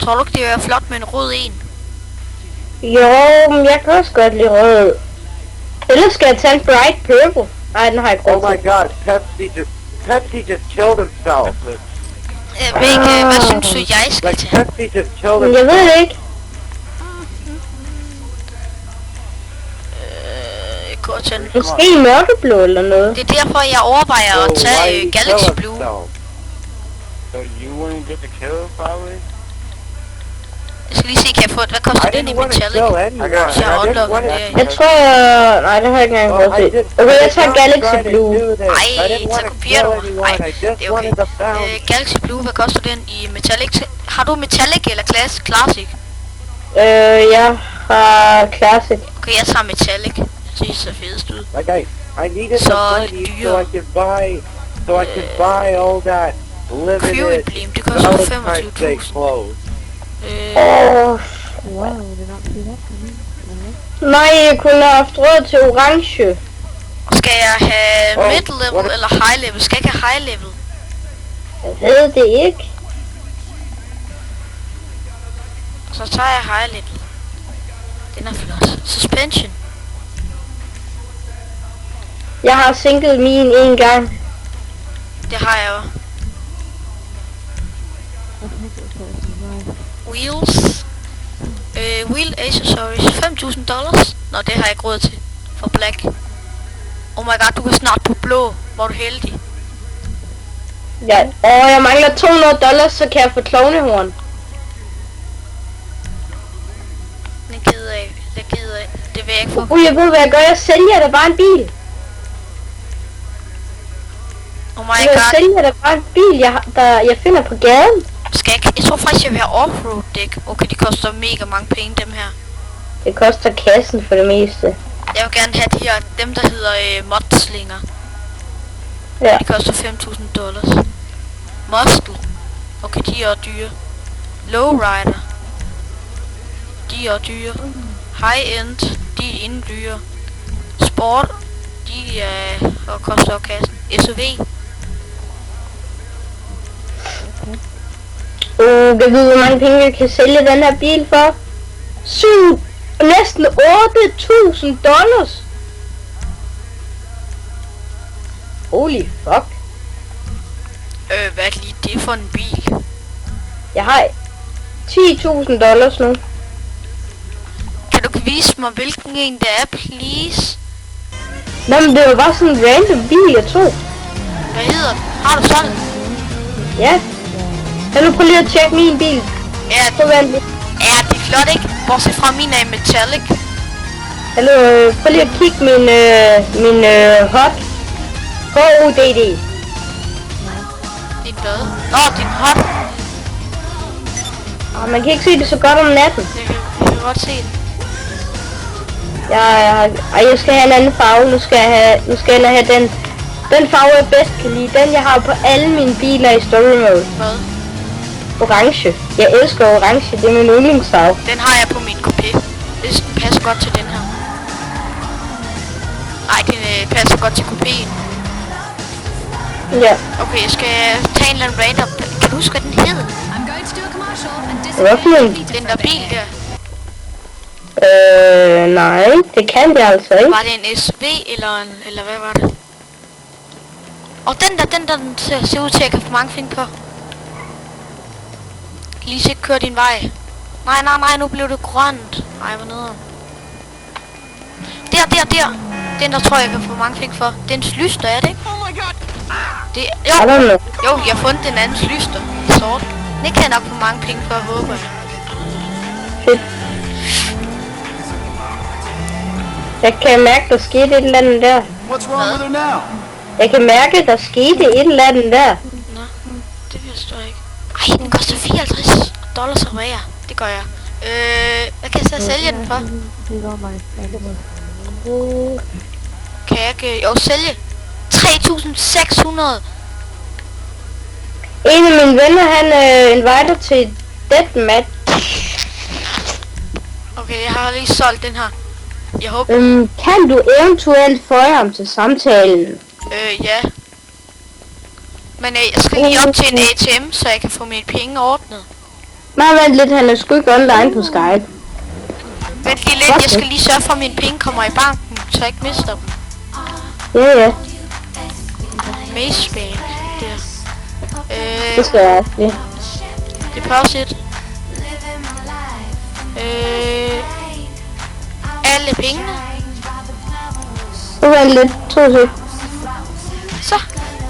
Tror du ikke, det vil være flot med en rød en? Jo, men jeg kan også godt lide rød. Ellers skal jeg tage en bright purple. Nej, den har jeg ikke Oh råd my til. god, Pepsi just killed himself. Jeg ved ikke, hvad synes du, jeg skal Like tage? Pepsi just killed Men jeg ved himself. det ikke. Jeg går til den. Måske mørkeblå eller noget. Det er derfor, jeg overvejer at So why tage he Galaxy kill Blue. himself? So you wouldn't get the kill, probably? Jeg skal lige se, kan jeg få det? Hvad koster I den i didn't want to metallic? kill anyone. Så jeg I didn't unlocker want det. to. Jeg tror, jeg... Nej, det har jeg ikke engang Well, I fået did. set. Okay, jeg tager I Galaxy tried to Blue. do this. I Ej, didn't så want to kopierer kill du. anyone. Ej, I det just er okay. wanted the bounty. Galaxy Blue, hvad koster den i metallic? Har du metallic eller classic? Jeg har Classic. Okay, jeg tager metallic. Det ser fedest ud. Like I needed Så the er money det so I could buy, all that Crew limited Emblem, det koster Valentine's Day 25.000. clothes. Nej, jeg kunne have haft råd til orange. Skal jeg have Oh, mid-level what- eller high-level? Skal jeg ikke have high-level? Jeg ved det ikke. Så tager jeg high-level. Den er flot. Suspension. Jeg har sænket min en gang. Det har jeg jo. Wheels. Wheel accessories. $5.000. Nå, det har jeg ikke råd til. For black. Oh my god, du er snart på blå. Hvor er du heldig. Ja, og jeg mangler $200, så kan jeg få klovnehorn. Den er ked af. Det er ked af. Det vil jeg ikke få. Jeg ved hvad jeg gør. Jeg sælger da bare en bil. Oh my Jeg god. sælger da bare en bil, jeg finder på gaden. Skal jeg tror faktisk, jeg vil have offroad dæk. Okay, de koster mega mange penge, dem her. Det koster kassen for det meste. Jeg vil gerne have de her, dem der hedder modslinger. Ja. De koster $5.000. Muscle. Okay, de er dyre. Lowrider. De er dyre. High end. De er endnu dyre. Sport. De er og koster kassen. SUV. Jeg ved hvor mange penge jeg kan sælge den her bil for. Næsten $8.000. Holy fuck. Hvad er lige det for en bil? Jeg har $10.000 nu. Kan du vise mig, hvilken en det er, please? Nå, men det var bare sådan en random bil, jeg tog. Hvad hedder den? Har du sådan? Ja. Kan du prøve lige at tjekke min bil? Ja, Så vent lidt. ja, det er flot, ikke? Bortset fra min er i metallic. Hallo, prøv lige at kigge min hot. HODD. Din hvad? Nå, din hot. Man kan ikke se det så godt om natten. Jeg kan godt se det. Jeg skal have en anden farve. Nu skal jeg have den farve jeg bedst kan lide. Den jeg har på alle mine biler i story mode. Hvad? Orange. Jeg elsker orange. Det er min yndlingsfarve. Den har jeg på min kopé. Det passer godt til den her. Nej, den passer godt til kopéen. Ja. Okay, jeg skal tage en eller anden random. Kan du huske, hvad den hed? Hvad for en? Den der bil der. Nej. Det kan jeg altså ikke. Var det en SV eller hvad var det? Og den ser ud til, at jeg kan få mange finde på. Lige så kør din vej. Nej, nu blev det grønt. Ej, hvor nederen. Der. Den der tror jeg kan få mange fing for. Det er en slyster, er det ikke? Oh my god. Det, I don't know. jo, jeg har fundet den anden slyster. Sort. Det kan jeg nok få mange penge for, håber jeg. Fedt. Jeg kan mærke, der skete et eller andet der. What's wrong with her now? Jeg kan mærke, der skete et eller andet der. Nå, det forstår jeg ikke. Ej, den koster $54 at være. Det gør jeg. Hvad kan jeg så sælge den for? Kan jeg ikke... Jo, sælge 3.600. En af mine venner, han inviter til deathmatch. Okay, jeg har lige solgt den her. Jeg håber... Kan du eventuelt få ham til samtalen? Ja. Men jeg skal lige op til en ATM, så jeg kan få mine penge ordnet. Nej, vent lidt, han er sgu ikke online på Skype. Vent lige lidt, jeg skal lige sørge for, at mine penge kommer i banken, så jeg ikke mister dem. Ja. Maze Bank, der. Det skal jeg også lige. Deposit. Alle pengene. Nu vent lidt, 2 sekunder. Så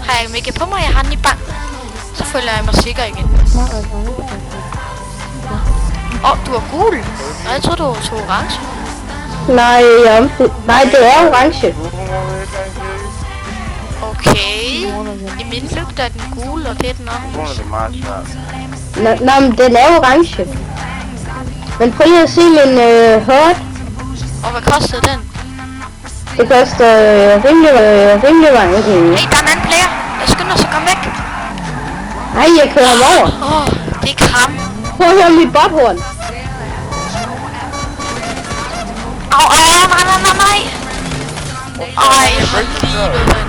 har jeg dem ikke på mig, jeg har den i banken. Så føler jeg mig sikker igen. Du er gul. Nej, jeg tror du tog orange. Nej, nej, det er orange. Okay. I min lygte er den gul, og det er den orange. Nå, men den er orange. Men prøv lige at se min hot. Og hvad kostede den? Det koster rimelig mange penge. Hey, der er en anden player. Jeg skynder så kom væk. Nej, jeg kører ham over. Det er ikke ham. Prøv at høre mit bothorn. Nej. Ej, hold livet, mand.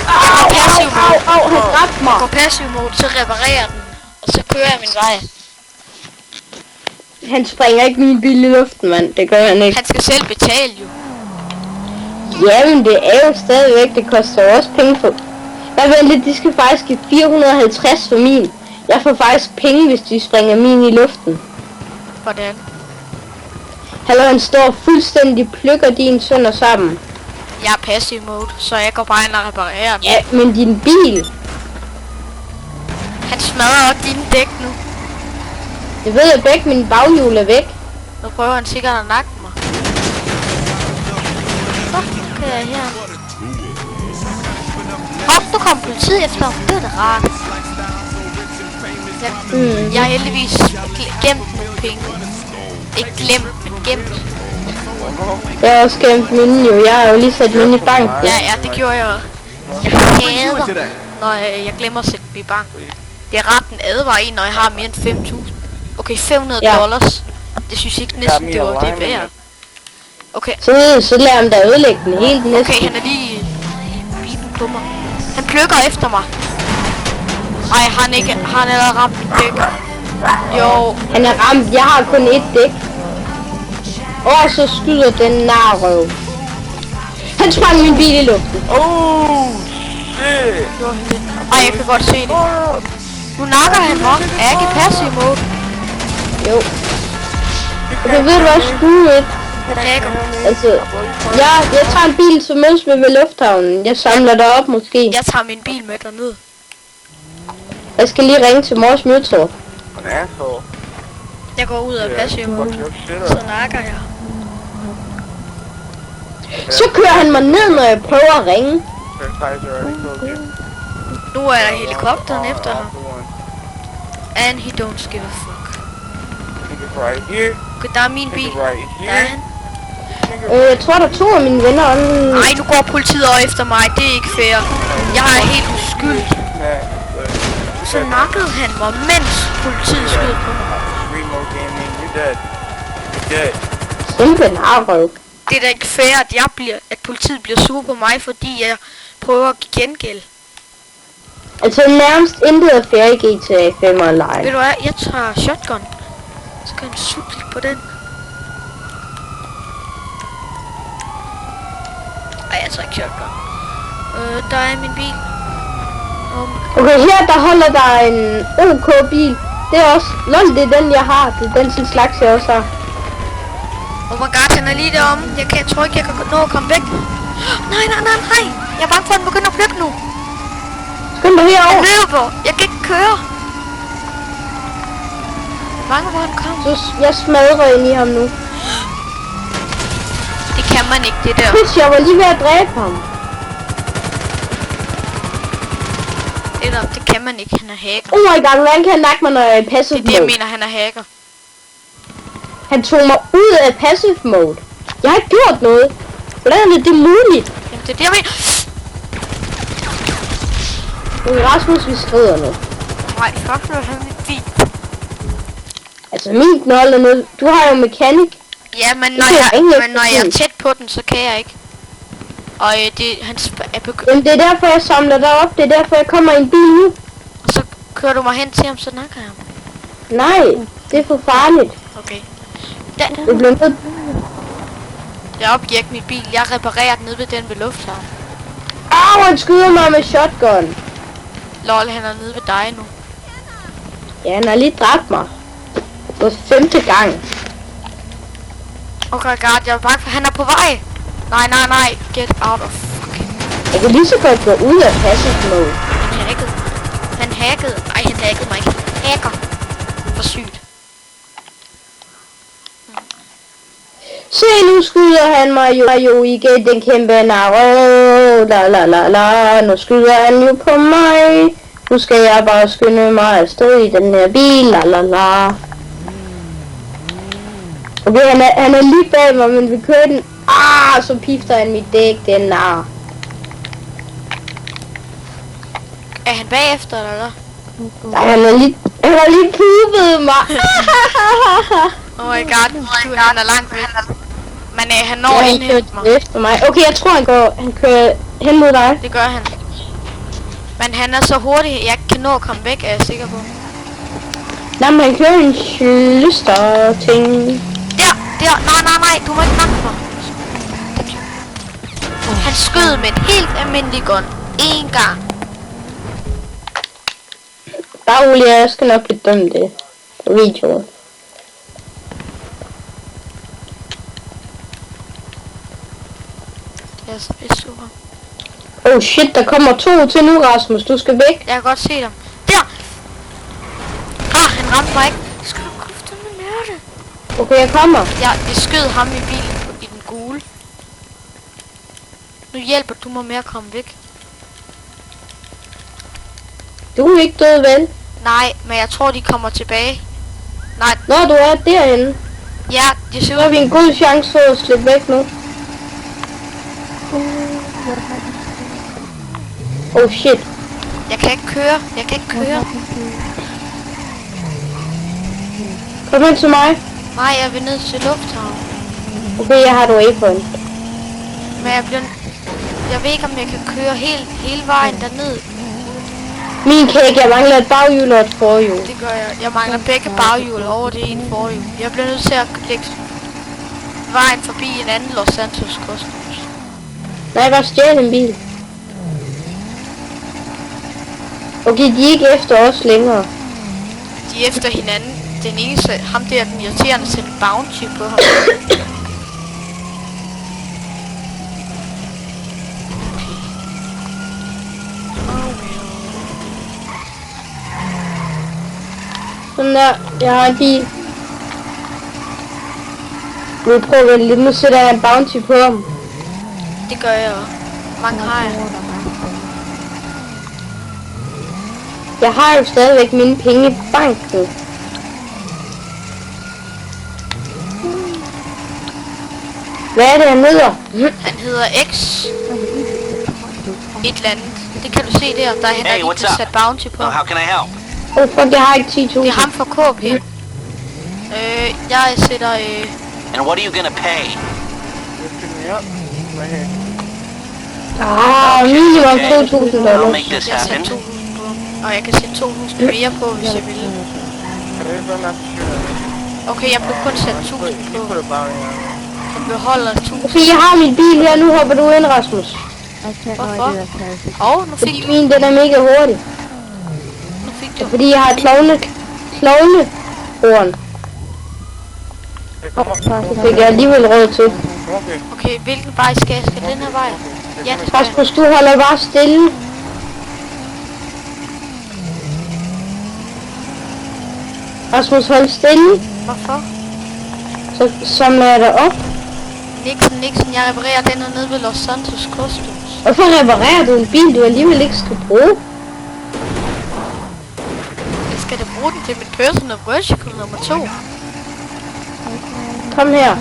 Han dræbte mig. På passiv mode, så reparerer den. Og så kører jeg min vej. Han springer ikke min bil i luften, mand. Det gør han ikke. Han skal selv betale, jo. Jamen, det er jo stadigvæk. Det koster også penge for. Hvad vent, de skal faktisk give 450 for min. Jeg får faktisk penge, hvis de springer min i luften. Hvordan? Hallo, han står fuldstændig plukker din sønder sammen. Jeg er passiv mode, så jeg går bare ind og reparerer den. Ja, men din bil. Han smadrer også dine dæk nu. Jeg ved, at begge mine baghjul er væk. Nu prøver han sikkert at nakke mig. Så kan jeg her. Nu kom politiet efter ham. Det var da rart. Jeg har heldigvis gemt nogle penge. Ikke glemt, men gemt. Jeg har også gemt mine jo. Jeg har jo lige sat mine i banken. Ja, det gjorde jeg også. Jeg hader, når jeg glemmer at sætte dem i banken. Det er ret, den advarer en, når jeg har mere end 5.000. Okay, $500. Det synes jeg ikke næsten, det var det værd. Okay. Så lader han da ødelægge den helt næsten. Okay, han er lige i bilen på mig. Han plukker efter mig. Ej, han er ramt mit dæk. Jo. Han er ramt. Jeg har kun ét dæk. Og så skyder den narrøv. Han sprang min bil i luften. Ej, jeg kan godt se det. Nu nakker han mig. Er jeg ikke i passiv mode? Jo. Du ved du også skue. Altså, jeg tager en bil, så mødes vi ved lufthavnen. Jeg samler dig op måske. Jeg tager min bil med derned. Jeg skal lige ringe til Mors Møtrup. Jeg går ud af passiv mode. Så nakker jeg. Så kører han mig ned, når jeg prøver at ringe. Nu er der helikopteren efter ham. And he don't give a fuck. Okay, der er min bil. Der er han. Jeg tror, der er 2 af mine venner. Nej, nu går politiet over efter mig. Det er ikke fair. Jeg er helt uskyldig. Så nakkede han mig, mens politiet skød på mig. Simpelthen arrøv. Det er da ikke fair, at politiet bliver sur på mig, fordi jeg prøver at give gengæld. Altså nærmest intet af fair i GTA 5 online. Ved du hvad, jeg tager shotgun. Så kan jeg sutte lidt på den. Ej, jeg tager ikke shotgun. Der er min bil. Okay, her der holder der en OK bil. Det er også, det er den jeg har. Det er den slags jeg også har. Oh my god, han er lige deromme. Jeg tror ikke, jeg kan nå at komme væk. Nej. Jeg er bange for, at den begynder at plukke nu. Skynd dig herover. Han løber. Jeg kan ikke køre. Jeg er bange, hvor han kommer. Så jeg smadrer ind i ham nu. Det kan man ikke, det der. Pis, jeg var lige ved at dræbe ham. Det kan man ikke, han er hacker. Oh my god, hvordan kan han nakke mig, når jeg er i passive mode? Det er det, jeg mener, han er hacker. Han tog mig ud af passive mode. Jeg har ikke gjort noget. Hvordan er det muligt? Jamen, det er det, jeg mener. Okay, Rasmus, vi skrider nu. Nej, fuck nu, han er fint. Altså, min knold er noget. Du har jo mekanik. Ja, men når jeg er tæt på den, så kan jeg ikke. Og han er begyndt. Jamen, det er derfor, jeg samler dig op. Det er derfor, jeg kommer i en bil nu. Så kører du mig hen til ham, så nakker jeg ham. Nej, det er for farligt. Okay. Du bliver nødt. Jeg opgiver ikke min bil. Jeg reparerer den nede ved den ved lufthavn. Au, han skyder mig med shotgun. Lol, han er nede ved dig nu. Ja, han har lige dræbt mig. For 5. gang. Okay, god, jeg er bange for, han er på vej. Nej. Get out of fucking. Jeg kan lige så godt gå ud af passive mode. Han hackede. Ej, han hackede mig. Hacker. For sygt. Se, nu skyder han mig jo igen, den kæmpe narre. La la la la. Nu skyder han jo på mig. Nu skal jeg bare skynde mig afsted i den her bil. La la la. Okay, han er lige bag mig, men vi kører den. Så pifter han mit dæk, den nar. Er han bagefter, eller hvad? Han har lige pubet mig. Oh my god, han er langt væk. Men han når Han ind kører mig. efter mig. Okay, jeg tror han kører hen mod dig. Det gør han. Men han er så hurtig, jeg ikke kan nå at komme væk, er jeg sikker på. Nej, men han kører en slyster ting. Der, nej, du må ikke nakke mig. Han skød med en helt almindelig gun. En gang. Bare rolig, jeg skal nok bedømme det på videoen. Det er så pisse super. Oh shit, der kommer 2 til nu, Rasmus. Du skal væk. Jeg kan godt se dem. Der! Han ramte mig ikke. Skal du kufte med nørde? Okay, jeg kommer. Jeg skød ham i bilen i den gule. Nu hjælper du mig med at komme væk. Du er ikke død, vel? Nej, men jeg tror de kommer tilbage. Nej, Nå, du er derinde. ja, det ser Så har ud. vi en god chance for at slippe væk nu. Oh shit. Jeg kan ikke køre. Kom hen til mig. Nej, jeg vil ned til lufthavnen. Okay, jeg har et waypoint. Men jeg ved ikke, om jeg kan køre hele vejen derned. Min kæk, jeg mangler et baghjul og et forhjul. Det gør jeg. Jeg mangler begge baghjul over det ene forhjul. Jeg bliver nødt til at lægge vejen forbi en anden Los Santos Customs. Nej, bare stjæl en bil. Okay, de er ikke efter os længere. De er efter hinanden. Den ene, ham der, den irriterende, sætter bounty på ham. Sådan der, jeg har en bil. Nu prøver vi lidt, nu sætter jeg en bounty på ham. Det gør jeg også. Mange har jeg. Jeg har jo stadigvæk mine penge i banken. Hvad er det, han hedder? Han hedder X. Et eller andet. Det kan du se der. Der er han, der Hey, lige what's blevet up? sat bounty på. How can I help? Oh fuck, jeg har ikke 10.000. Det er ham fra KP. Jeg sætter... And what are you gonna pay? Pick me up. Right here. Minimum Okay. 2.000 I'll dollars. make this Jeg sætter happen. 2.000 på. Og jeg kan sætte 2.000 mere på, hvis jeg vil. There's one after shooter. Okay, jeg blev kun sat 1.000 You på. put a bounty on. Jeg beholder 1.000. Okay, jeg har min bil her, nu hopper du ind, Rasmus. Hvorfor? Nu fik Fordi du... min, den er mega hurtig. Nu fik du... Fordi jeg har klovnehorn. Det fik jeg alligevel råd til. Okay. Okay, hvilken vej skal jeg? Skal den her vej? Ja, det skal jeg. Rasmus, du holder bare stille. Rasmus, hold stille. Hvorfor? Så lader jeg dig op. Nixon, jeg reparerer den her nede ved Los Santos Customs. Hvorfor reparerer du en bil, du alligevel ikke skal bruge? Jeg skal da bruge den til mit personal vehicle nummer 2. Kom her.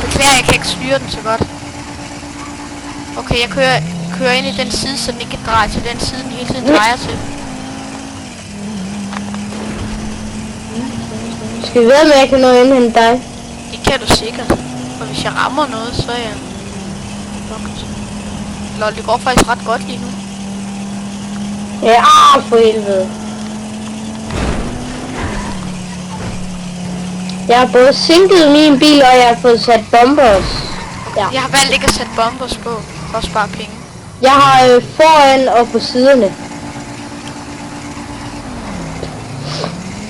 Beklager, jeg kan ikke styre den så godt. Okay, jeg kører ind i den side, så den ikke kan dreje til den side, den hele tiden drejer til. Skal vi ved med, at jeg kan nå indhente dig? Det kan du sikkert. For hvis jeg rammer noget, så er jeg fucked. Lol, det går faktisk ret godt lige nu. Ja, for helvede. Jeg har både sinket min bil, og jeg har fået sat bombers. Ja. Jeg har valgt ikke at sætte bombers på, for at spare penge. Jeg har foran og på siderne.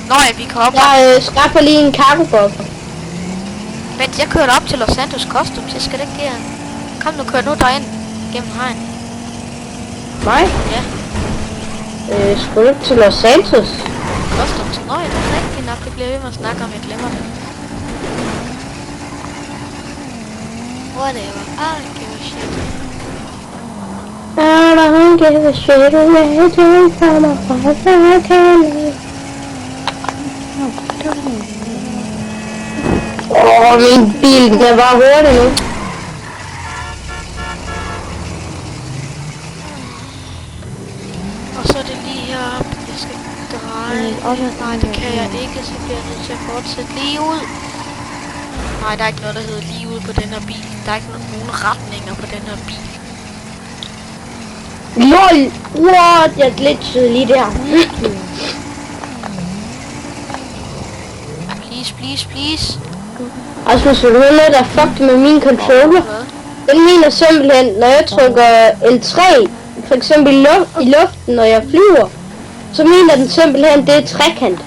Nå ja, vi kan op. Jeg skaffer lige en cargo-buffer. Vent, jeg kørte op til Los Santos Customs. Jeg skal da ikke derind. Kom nu, kør nu derind. Gennem hegn. Mig? Ja. Skulle du ikke til Los Santos? Customs. Nå ja, det er rigtigt nok. Det bliver ved med at snakke om, jeg glemmer det. Whatever. I don't give a shit. I don't give a shit where you come from. I can't. Min bil, den var hurtig nu. Og så er det lige heroppe. Jeg skal dreje. Nej, det kan jeg ikke, så bliver jeg nødt til at fortsætte lige ud. Nej, der er ikke noget, der hedder lige ud på den her bil. Der er ikke nogen retninger på den her bil. LOL! What? Jeg glitchede lige der. Please, please, please. Rasmus, vil du høre noget, der er fucked med min controller? Den mener simpelthen, når jeg trykker L3, for eksempel i luften, når jeg flyver, så mener den simpelthen, det er trekant.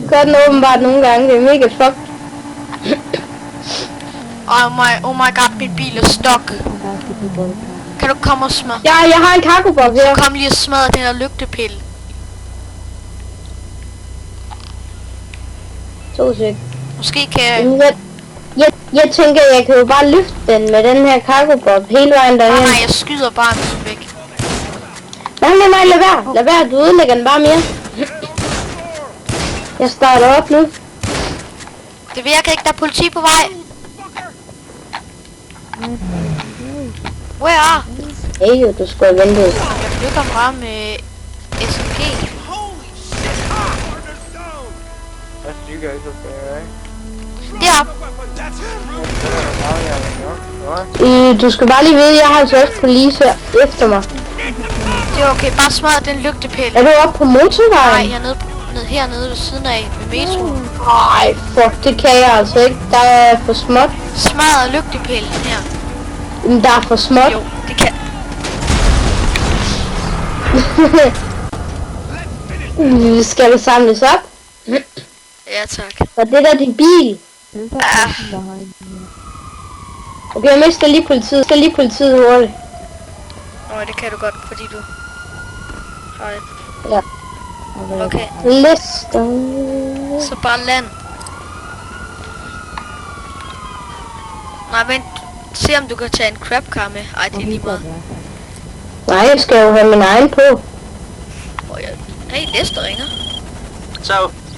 Det gør den åbenbart nogle gange, det er mega fucked. Oh my god, min bil er stok. Kan du komme og smadre? Ja, jeg har en cargobox her. Kom lige og smadre den her lygtepille. 2 sek. Måske kan jeg... Jeg tænker, jeg kan jo bare løfte den med den her cargobox hele vejen derhen. Nej, jeg skyder bare den væk. Nej, lad være, du ødelægger den bare mere. Jeg starter op nu. Det virker ikke, der er politi på vej. Where are? Hey, du skulle have ventet. Jeg flytter bare med SMG. That's you guys up there, right? Deroppe. Du skal bare lige vide, jeg har altså også police efter mig. Det er okay, bare smadre den lygtepille. Er du oppe på motorvejen? Nej, jeg er hernede ved siden af ved metroen. Nej, fuck, det kan jeg altså ikke. Der er for småt. Smadre lygtepillen her. Men der er for småt. Jo, det kan. Skal det samles op? Ja, tak. Og det der din bil. Okay, jeg mister lige politiet hurtigt. Det kan du godt, fordi du har et. Ja. Okay, Lister. så bare land. Nej, vent. Se om du kan tage en crabcar med. Ej, det er lige meget. Nej, jeg skal jo have min egen på. Hey, Lester ringer. So,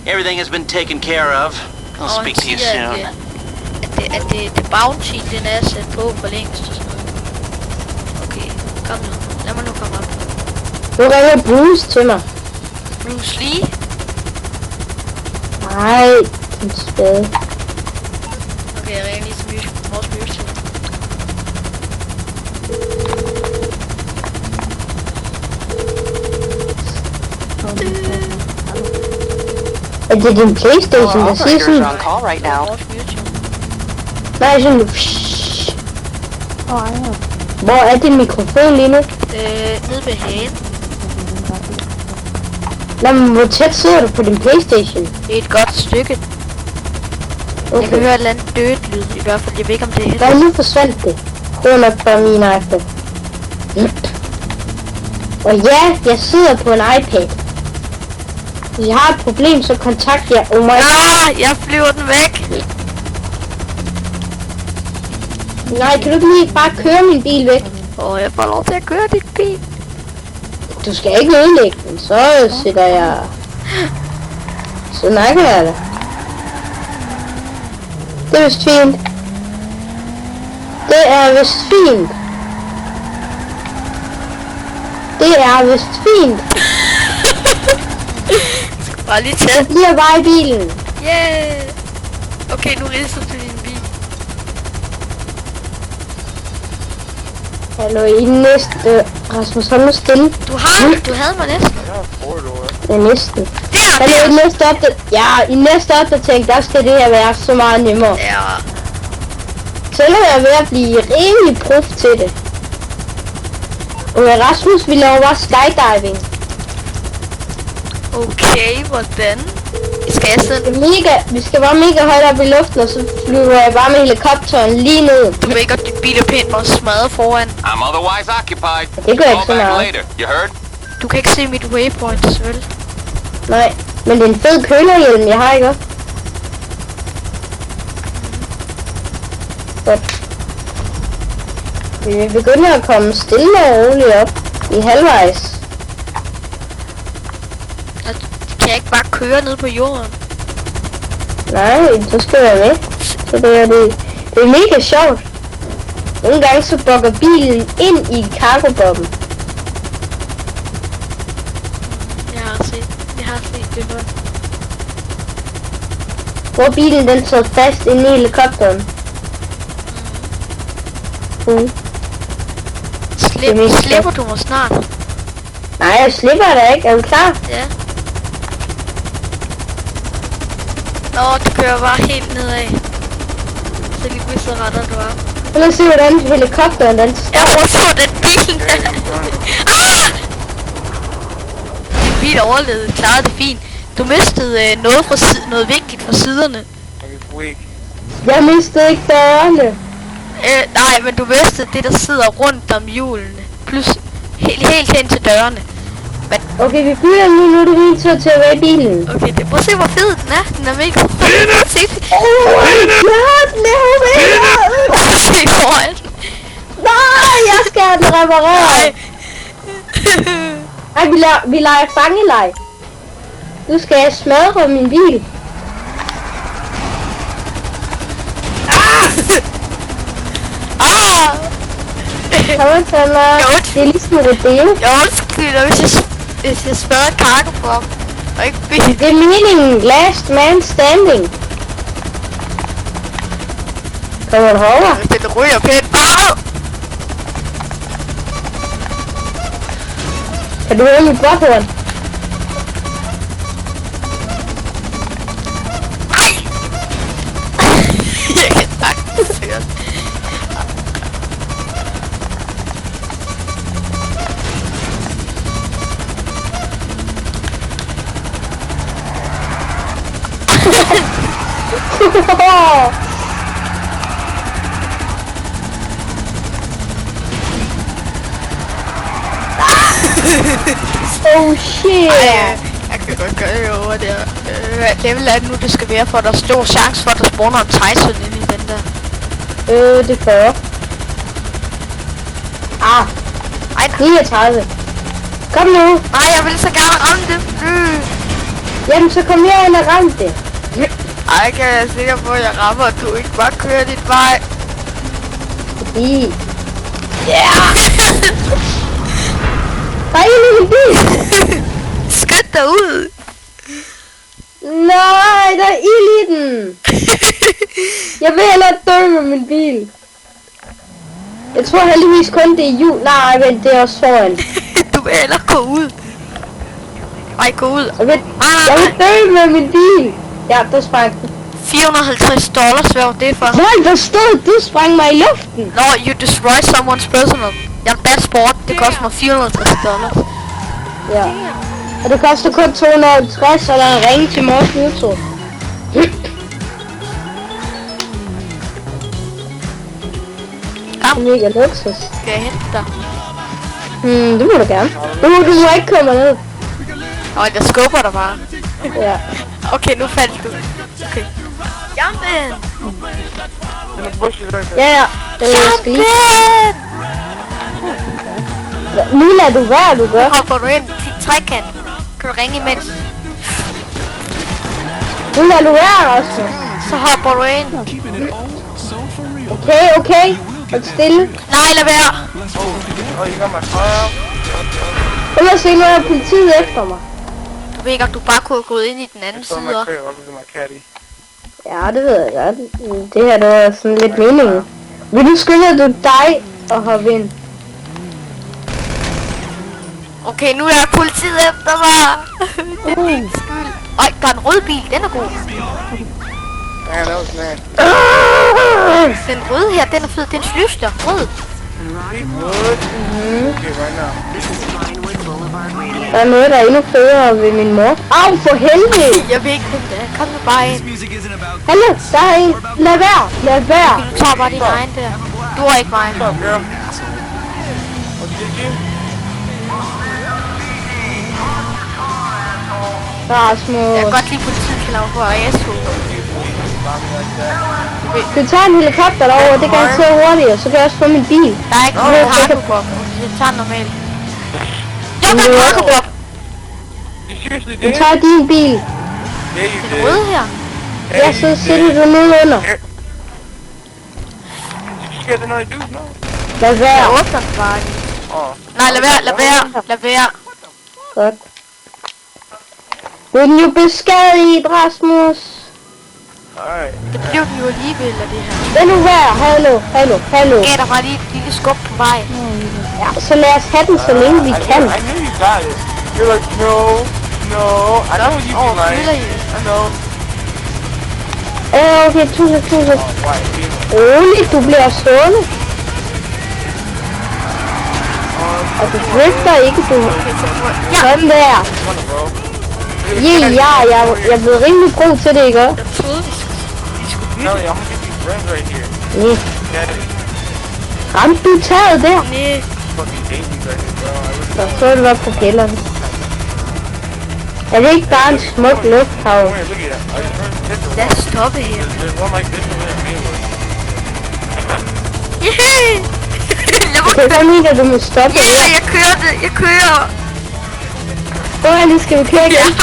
everything has been taken care of. I'll speak to you soon. At det bounty, den er sat på for længst og sådan noget. Okay, kom nu. Lad mig nu komme op. Nu ringer Bruce til mig. Bruce Lee? Nej, den spade. Okay, jeg ringer lige til vores music. Er det din PlayStation, der siger sådan? Nej, sådan du. Hvor er din mikrofon lige nu? Nede ved hagen. Nå, men hvor tæt sidder du på din PlayStation? Det er et godt stykke. Okay. Jeg kan høre et eller andet dødt lyd, i hvert fald. Jeg ved ikke, om det er helt. Nej, nu forsvandt det. Det var nok bare min iPad. Og ja, jeg sidder på en iPad. Hvis jeg har et problem, så kontakt jer. Oh my god. Jeg flyver den væk. Nej, kan du ikke lige bare køre min bil væk? Jeg får lov til at køre dit bil. Du skal ikke ødelægge den, så sætter jeg... Så snakker jeg det. Det er vist fint. Det er vist fint. Det er vist fint. Bare lige tæt. Jeg bliver bare i bilen. Yeah. Okay, nu ridser du din bil. Hallo, i næste... Rasmus, hold nu stille. Du havde mig næsten. Ja, næsten. Der! Hallo, i næste opdatering... Ja, i næste opdatering, der skal det her være så meget nemmere. Ja. Selvom jeg er ved at blive rimelig prof til det. Og Rasmus, vi laver bare skydiving. Okay, hvordan? Skal jeg sådan... Vi skal bare mega højt op i luften, og så flyver jeg bare med helikopteren lige ned. Du ved godt, din bil er pænt meget smadret foran. I'm otherwise occupied. Det gør ikke så meget. later. You heard? Du kan ikke se mit waypoint, vel? Nej, men det er en fed kølerhjelm, jeg har, ikke også? Godt. Vi begynder at komme stille og roligt op i halvvejs. Kan jeg ikke bare køre ned på jorden? Nej, så skal jeg med. Så det er mega sjovt. Nogle gange så bukker bilen ind i cargobomben. Jeg har set det før. Hvor bilen den sidder fast inde i helikopteren. Slipper du mig snart? Nej, jeg slipper da ikke. Er du klar? Ja. Du kører bare helt nedad. Så lige pludselig retter du op. Lad os se, hvordan helikopteren den står. Jeg må få den bil. Din bil overlevede, klarede det fint. Du mistede noget vigtigt fra siderne. Jeg mistede ikke dørene. Nej, men du mistede det, der sidder rundt om hjulene. Plus helt hen til dørene. Men okay, vi fylder nu er du helt så til at være i bilen. okay, prøv at se, hvor fed den er. Den er mega fed. Se foran. Nej, jeg skal have den repareret. Nej, vi leger fangeleg. Nu skal jeg smadre min bil. Kom on, Taller. Det er ligesom det dele. Jeg undskylder, hvis jeg spørger Karko på ham. Og ikke bil. Det er meningen. Last man standing. Kom on, hårder. Den ryger pænt. Kan du høre mit botthorn? Jeg kan sagtens høre det. Oh shit. Jeg kan godt gøre det over der. Level er det nu, det skal være, for der er stor chance for, at der spawner en Tyson inde i den der. Det er 40. Ej, 39. Kom nu. Nej, jeg vil så gerne ramme det. Jamen, så kom her ind og ramme det. Ej, kan jeg være sikker på, at jeg rammer, og du ikke bare kører dit vej. Fordi... Ja! Bare ind i min bil! Skynd dig ud! Nej, der er ild i den! Jeg vil hellere dø med min bil. Jeg tror heldigvis kun det er jul. Nej, men det er også foran. Du vil hellere gå ud. Ej, gå ud. Jeg vil dø med min bil. Ja, der sprang den. $450, hvad var det for? Nej, der stod, du sprang mig i luften. No, you destroy someone's personal. That sport, det koster mig $450. Ja. Og det koster kun 250, og der er ringe til Morse YouTube. Kom. Mega luksus. Skal jeg hente dig? Det må du gerne. Du må ikke komme ned. Jeg skubber dig bare. Ja. Okay, nu faldt du. Okay. Jump in! Ja. Skal lige... Nu lader du være, du gør. Hopper du ind til trækant? Kan du ringe imens? Nu lader du være, Rasmus. Så hopper du ind. Okay. Hold stille. Nej, lad være. Lad mig se, nu er politiet efter mig. Du ved ikke, om du bare kunne have gået ind i den anden side også. Ja, det ved jeg godt. Det her, det var sådan lidt meningen. Vil du skynde du dig og hoppe ind? Okay, nu er politiet efter mig. Det er min skyld. Øj, der er en rød bil. Den er god. Den røde her, den er fed. Den flyster. Rød. Der er noget, der er endnu federe ved min mor. Au, for helvede! Jeg ved ikke, hvem det er. Kom nu bare ind. Hallo, der er en. Lad være. Du tager bare din egen der. Du er ikke mig. Rasmus. Jeg kan godt lide politiet kan lave på AS-tog. Du tager en helikopter derover, det kan jeg så hurtigt, så kan jeg også få min bil. Der er ikke Nå, nogen jeg kan- cargo-bob. Jeg tager normalt. Jo, Men der det er er også- cargo-bob. You seriously Du did? tager din bil. Yeah, you Den did. røde her. Ja, så sætter du ned under. Did you get another dude? No. Lad Jeg være. åbner den bare. Oh. Nej, lad være. Godt. Nu er den jo beskadiget, Rasmus. Alright. Det blev den jo alligevel af det her. Lad nu være. Hallo. Gav dig bare lige et lille skub på vej. Ja, så lad os have den, så længe vi I kan. knew you got it. You're like, no. I know what you Åh, be fylder like. I? I know. Okay, tusind. Oh, why? Rolig, du bliver stående. Og du flygter ikke, du. Sådan der. Jeg er blevet rimelig god til det, ikke også? Jeg troede, vi skulle No, I'm gonna get these friends right here. Nej. Got it. Ramte du taget der? Nej. Fucking hate these right here, bro. I really Så det var propellerne. Er det ikke bare en smuk lufthavn? Wait, look at that. I just heard this Lad os stoppe her. There's one like this one in Maywood. Lad mig Okay, så mener du må stoppe her. jeg kører. Hvor lige skal vi køre igen?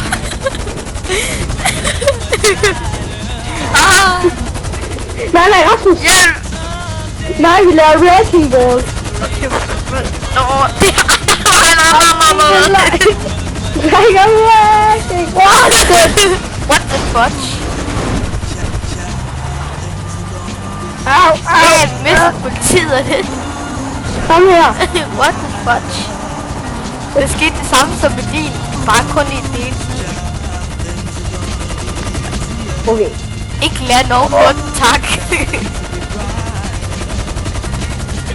Nej, Rasmus. Hjælp! Nej, vi laver wrecking ball. Nå, det Like a wrecking ball. What the fudge? Au. Ja, vi mister politiet af det. Kom her. What the fudge? Det skete det samme som med din, bare kun i en del. Okay. Ikke lad nogen på den, tak.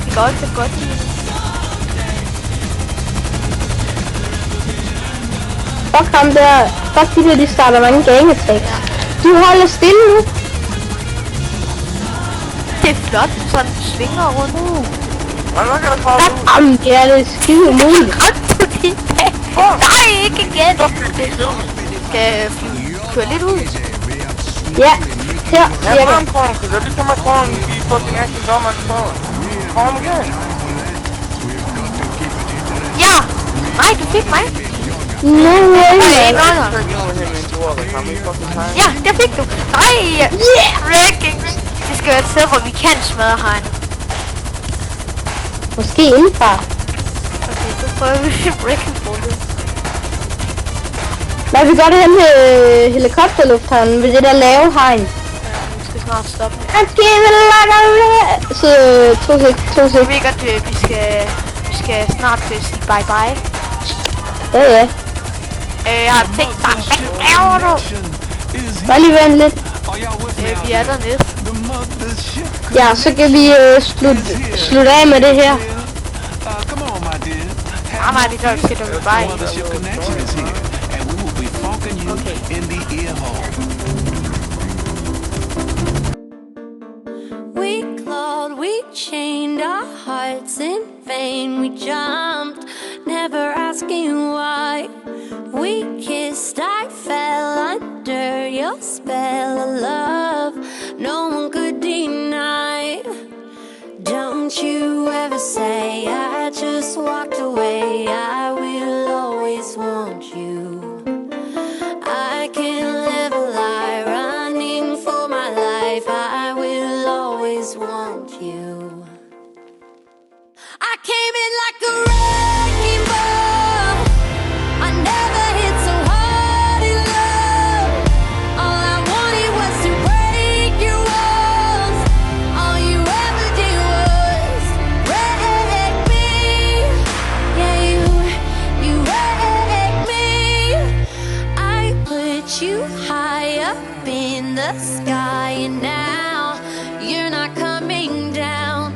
Det går ikke så godt lige. Fuck ham der. Fuck de der, de starter mange gang attacks. Du holder stille nu. Det er flot, sådan svinger rundt. I'm not gonna call you. Jamen, det er det skide umuligt. Kom du din bag. Nej, ikke igen. Skal køre lidt ud. Ja, her That's cirka. what I'm calling, because every time I call him, you fucking actions on my phone. Call him again. Ja. Nej, du fik mig. No way, Nej, man. nej, nej. Start dealing with him in duel, like how many fucking times? Ja, det fik du. Nej. Yeah. Wrecking. Det skal være et sted, hvor vi kan smadre hegn. Måske indenfra. Okay, så prøver vi wrecking bullet. Nej, vi gør det hen til helikopterlufthavnen ved det der lave hegn. Vi skal snart stoppe. Okay, så to Jeg ved godt, vi skal snart sige bye bye. Ja. Jeg har tænkt mig, hvad laver du? Bare lige vent lidt. Vi er dernede. Ja, så kan vi slutte af med det her. Nej, det gør vi skal du bare. We clawed, we chained our hearts in vain. We jumped, never asking why. We kissed, I fell under your spell of love. No one could deny. Don't you ever say I just walked away. I will always want you. I can't live a lie running for my life. I will always want you. I came in like a wrecking ball. I never hit so hard in love. All I wanted was to break your walls. All you ever did was wreck me. Yeah, you wrecked me. I put you high up in the sky, and now you're not coming down.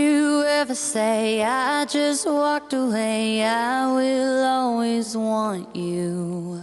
you ever say I just walked away. I will always want you.